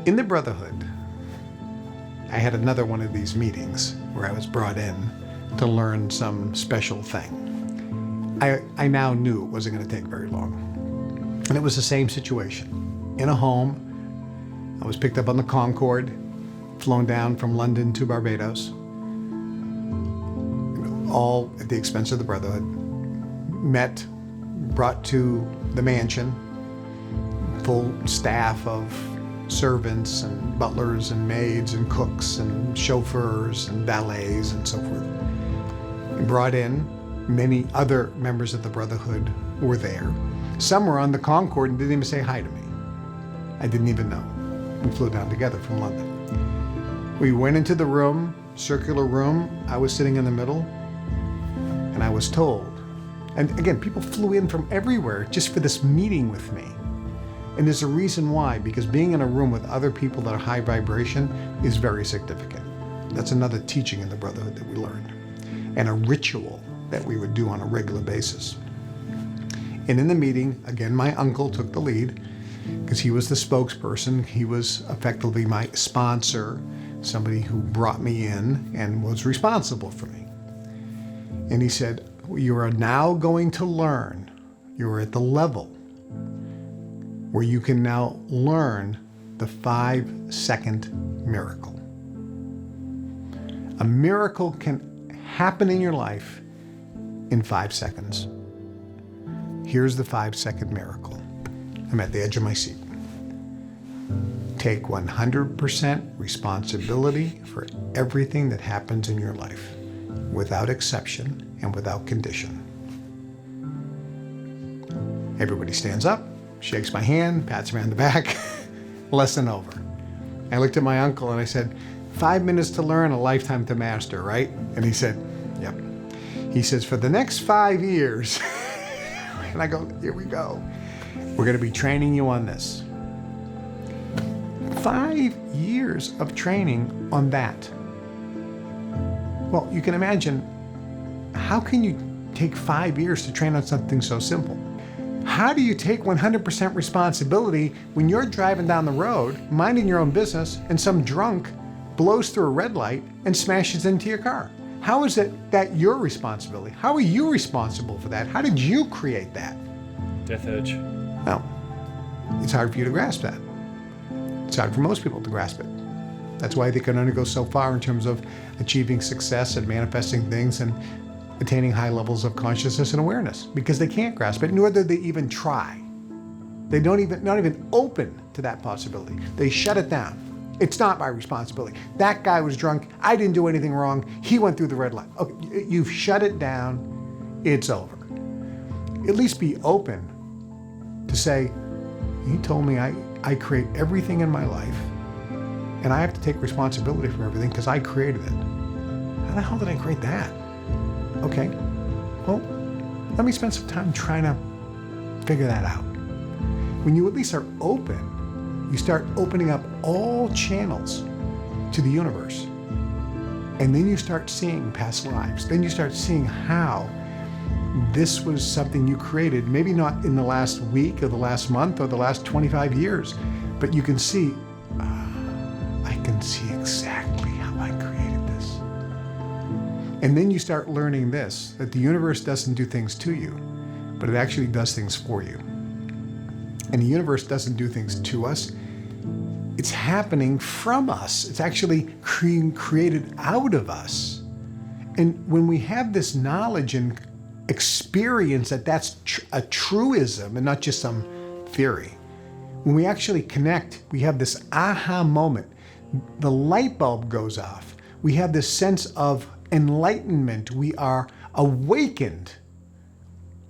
In the Brotherhood, I had another one of these meetings where I was brought in to learn some special thing. I now knew it wasn't going to take very long. And it was the same situation. In a home, I was picked up on the Concorde, flown down from London to Barbados, all at the expense of the Brotherhood. Met, brought to the mansion, full staff of servants and butlers and maids and cooks and chauffeurs and valets and so forth. And brought in, many other members of the Brotherhood were there. Some were on the Concorde and didn't even say hi to me. I didn't even know. We flew down together from London. We went into the room, circular room. I was sitting in the middle, and I was told, and again, people flew in from everywhere just for this meeting with me. And there's a reason why, because being in a room with other people that are high vibration is very significant. That's another teaching in the Brotherhood that we learned, and a ritual that we would do on a regular basis. And in the meeting, again, my uncle took the lead because he was the spokesperson. He was effectively my sponsor, somebody who brought me in and was responsible for me. And he said, you are now going to learn, you're at the level where you can now learn the 5-second miracle. A miracle can happen in your life in 5 seconds. Here's the 5-second miracle. I'm at the edge of my seat. Take 100% responsibility for everything that happens in your life, without exception and without condition. Everybody stands up, shakes my hand, pats me on the back. Lesson over. I looked at my uncle and I said, 5 minutes to learn, a lifetime to master, right? And he said, yep. He says, for the next 5 years, and I go, here we go. We're going to be training you on this. 5 years of training on that. Well, you can imagine, how can you take 5 years to train on something so simple? How do you take 100% responsibility when you're driving down the road, minding your own business, and some drunk blows through a red light and smashes into your car? How is it that your responsibility? How are you responsible for that? How did you create that? Death urge. Well, it's hard for you to grasp that. It's hard for most people to grasp it. That's why they can only go so far in terms of achieving success and manifesting things and attaining high levels of consciousness and awareness, because they can't grasp it, nor do they even try. They not even open to that possibility. They shut it down. It's not my responsibility. That guy was drunk. I didn't do anything wrong. He went through the red light. Okay, you've shut it down. It's over. At least be open to say, he told me I create everything in my life, and I have to take responsibility for everything because I created it. How the hell did I create that? Okay, well, let me spend some time trying to figure that out. When you at least are open, you start opening up all channels to the universe. And then you start seeing past lives. Then you start seeing how this was something you created, maybe not in the last week or the last month or the last 25 years, but you can see, I can see exactly how I created this. And then you start learning this, that the universe doesn't do things to you, but it actually does things for you. And the universe doesn't do things to us. It's happening from us. It's actually created out of us. And when we have this knowledge and experience that that's a truism and not just some theory, when we actually connect, we have this aha moment. The light bulb goes off. We have this sense of enlightenment. We are awakened.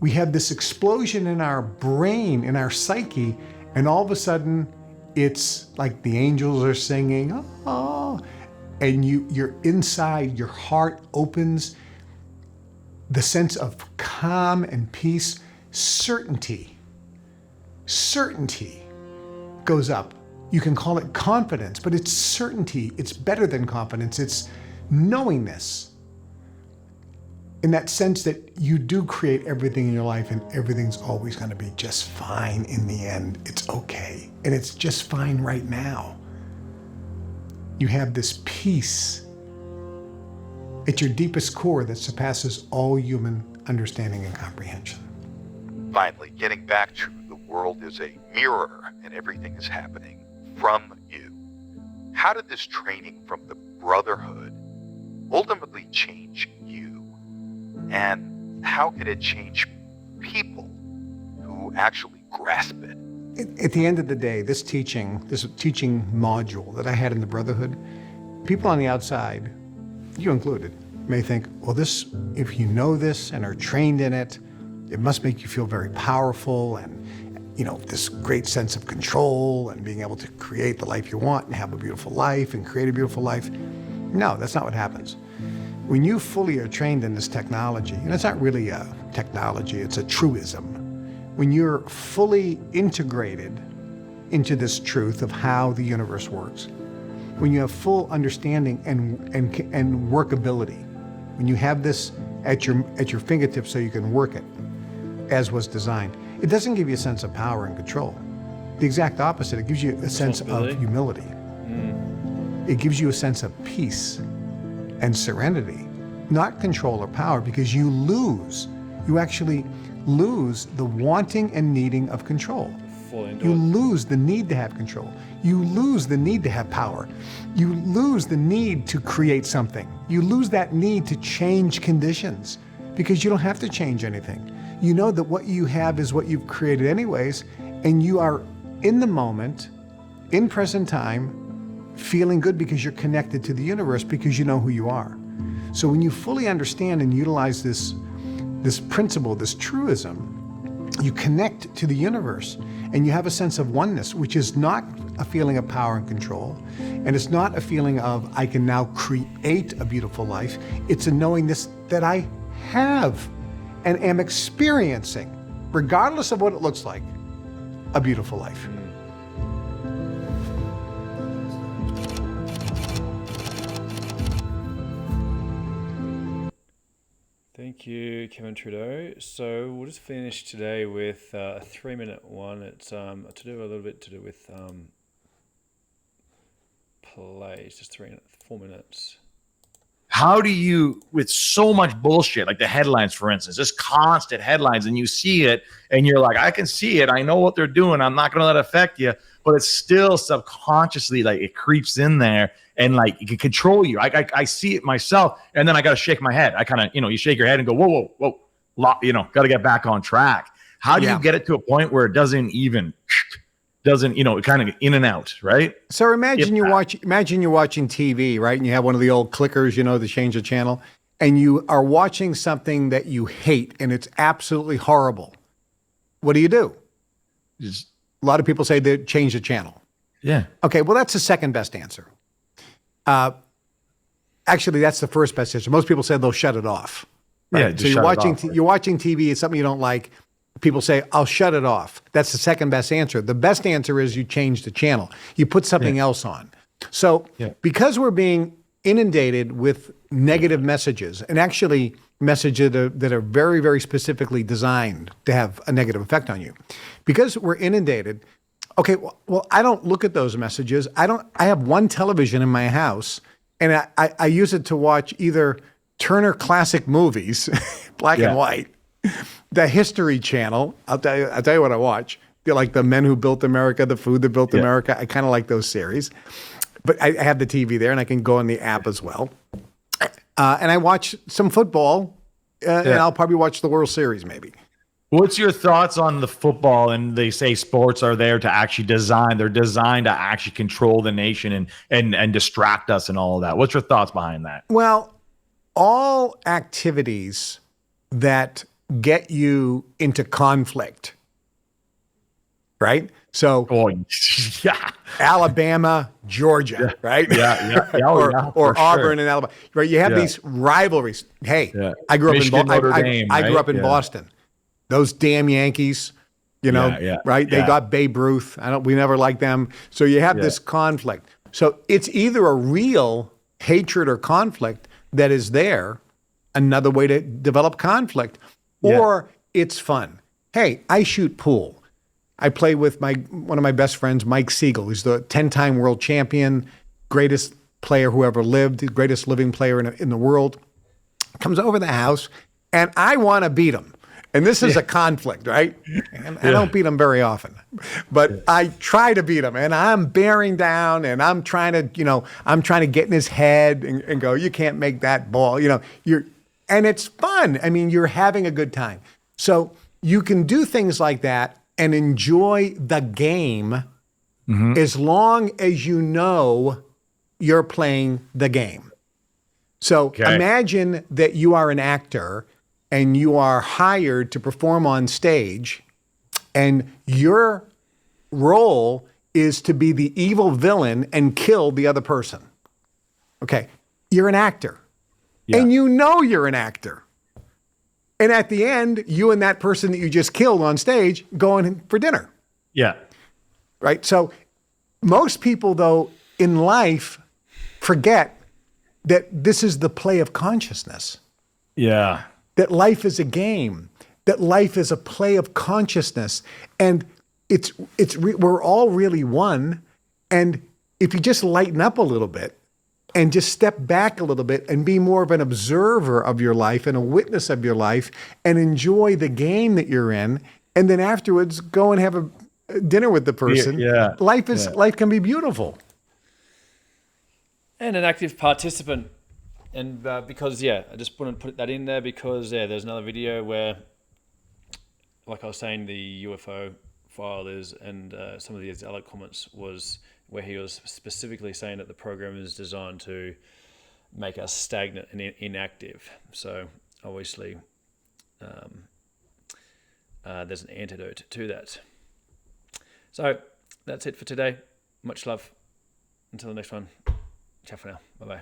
We have this explosion in our brain, in our psyche, and all of a sudden, it's like the angels are singing, oh, and you're inside, your heart opens, the sense of calm and peace, certainty goes up. You can call it confidence, but it's certainty. It's better than confidence. It's knowingness. In that sense that you do create everything in your life and everything's always going to be just fine in the end. It's okay. And it's just fine right now. You have this peace at your deepest core that surpasses all human understanding and comprehension. Finally, getting back to the world is a mirror and everything is happening from you. How did this training from the Brotherhood ultimately change you? And how could it change people who actually grasp it? At the end of the day, this teaching module that I had in the Brotherhood, people on the outside, you included, may think, well, this, if you know this and are trained in it, it must make you feel very powerful and, this great sense of control and being able to create the life you want and have a beautiful life and create a beautiful life. No, that's not what happens. When you fully are trained in this technology, and it's not really a technology, it's a truism. When you're fully integrated into this truth of how the universe works, when you have full understanding and workability, when you have this at your fingertips so you can work it as was designed, it doesn't give you a sense of power and control. The exact opposite, it gives you a sense of humility. It gives you a sense of peace and serenity, not control or power, because you actually lose the wanting and needing of control. You lose the need to have control. You lose the need to have power. You lose the need to create something. You lose that need to change conditions because you don't have to change anything. You know that what you have is what you've created anyways, and you are in the moment, in present time, feeling good because you're connected to the universe because you know who you are. So when you fully understand and utilize this principle, this truism, you connect to the universe and you have a sense of oneness, which is not a feeling of power and control. And it's not a feeling of, I can now create a beautiful life. It's a knowing this, that I have and am experiencing, regardless of what it looks like, a beautiful life. Thank you, Kevin Trudeau. So we'll just finish today with a 3-minute one. It's to do a little bit to do with plays, just 4 minutes. How do you, with so much bullshit, like the headlines, for instance, just constant headlines, and you see it and you're like, I can see it. I know what they're doing. I'm not going to let it affect you. But it's still subconsciously, like, it creeps in there and like it can control you. I see it myself. And then I got to shake my head. I kind of, you shake your head and go, whoa, got to get back on track. How do you get it to a point where it doesn't, kind of in and out, right? So imagine you're watching TV, right? And you have one of the old clickers, to change the channel, and you are watching something that you hate and it's absolutely horrible. What do? Just, a lot of people say they change the channel. Yeah. Okay, well, that's the second best answer. Actually, that's the first best answer. Most people say they'll shut it off. Right? Yeah, so you're watching TV, it's something you don't like. People say, I'll shut it off. That's the second best answer. The best answer is you change the channel. You put something else on. So because we're being inundated with negative messages, and actually messages that are very, very specifically designed to have a negative effect on you, because we're inundated, okay, well, I don't look at those messages. I have one television in my house, and I use it to watch either Turner Classic Movies, black and white, the History Channel. I'll tell you what I watch. Like The Men Who Built America, The Food That Built America. I kind of like those series. But I have the TV there, and I can go on the app as well. And I watch some football, and I'll probably watch the World Series maybe. What's your thoughts on the football? And they say sports are there to actually they're designed to actually control the nation and distract us and all of that. What's your thoughts behind that? Well, all activities that get you into conflict, right? So, Alabama, Georgia, right? Or Auburn and Alabama, right? You have these rivalries. Hey, I grew up in Boston. Those damn Yankees, right? They got Babe Ruth. We never liked them. So you have this conflict. So it's either a real hatred or conflict that is there, another way to develop conflict, or it's fun. Hey, I shoot pool. I play with one of my best friends, Mike Siegel, who's the 10-time world champion, greatest player who ever lived, greatest living player in the world. Comes over the house, and I want to beat him. And this is a conflict, right? And I don't beat him very often, but I try to beat him, and I'm bearing down, and I'm trying to get in his head and go, you can't make that ball, and it's fun. I mean, you're having a good time. So you can do things like that and enjoy the game as long as you know you're playing the game. So imagine that you are an actor and you are hired to perform on stage, and your role is to be the evil villain and kill the other person. Okay, you're an actor, and you know you're an actor. And at the end, you and that person that you just killed on stage going for dinner. Yeah. Right? So most people, though, in life forget that this is the play of consciousness. Yeah. That life is a game, that life is a play of consciousness. And we're all really one. And if you just lighten up a little bit and just step back a little bit and be more of an observer of your life and a witness of your life and enjoy the game that you're in, and then afterwards go and have a dinner with the person, life can be beautiful. And an active participant. And because, I just want to put that in there because, there's another video where, like I was saying, the UFO file is, and some of these other comments was where he was specifically saying that the program is designed to make us stagnant and inactive. So obviously, there's an antidote to that. So that's it for today. Much love. Until the next one. Ciao for now. Bye-bye.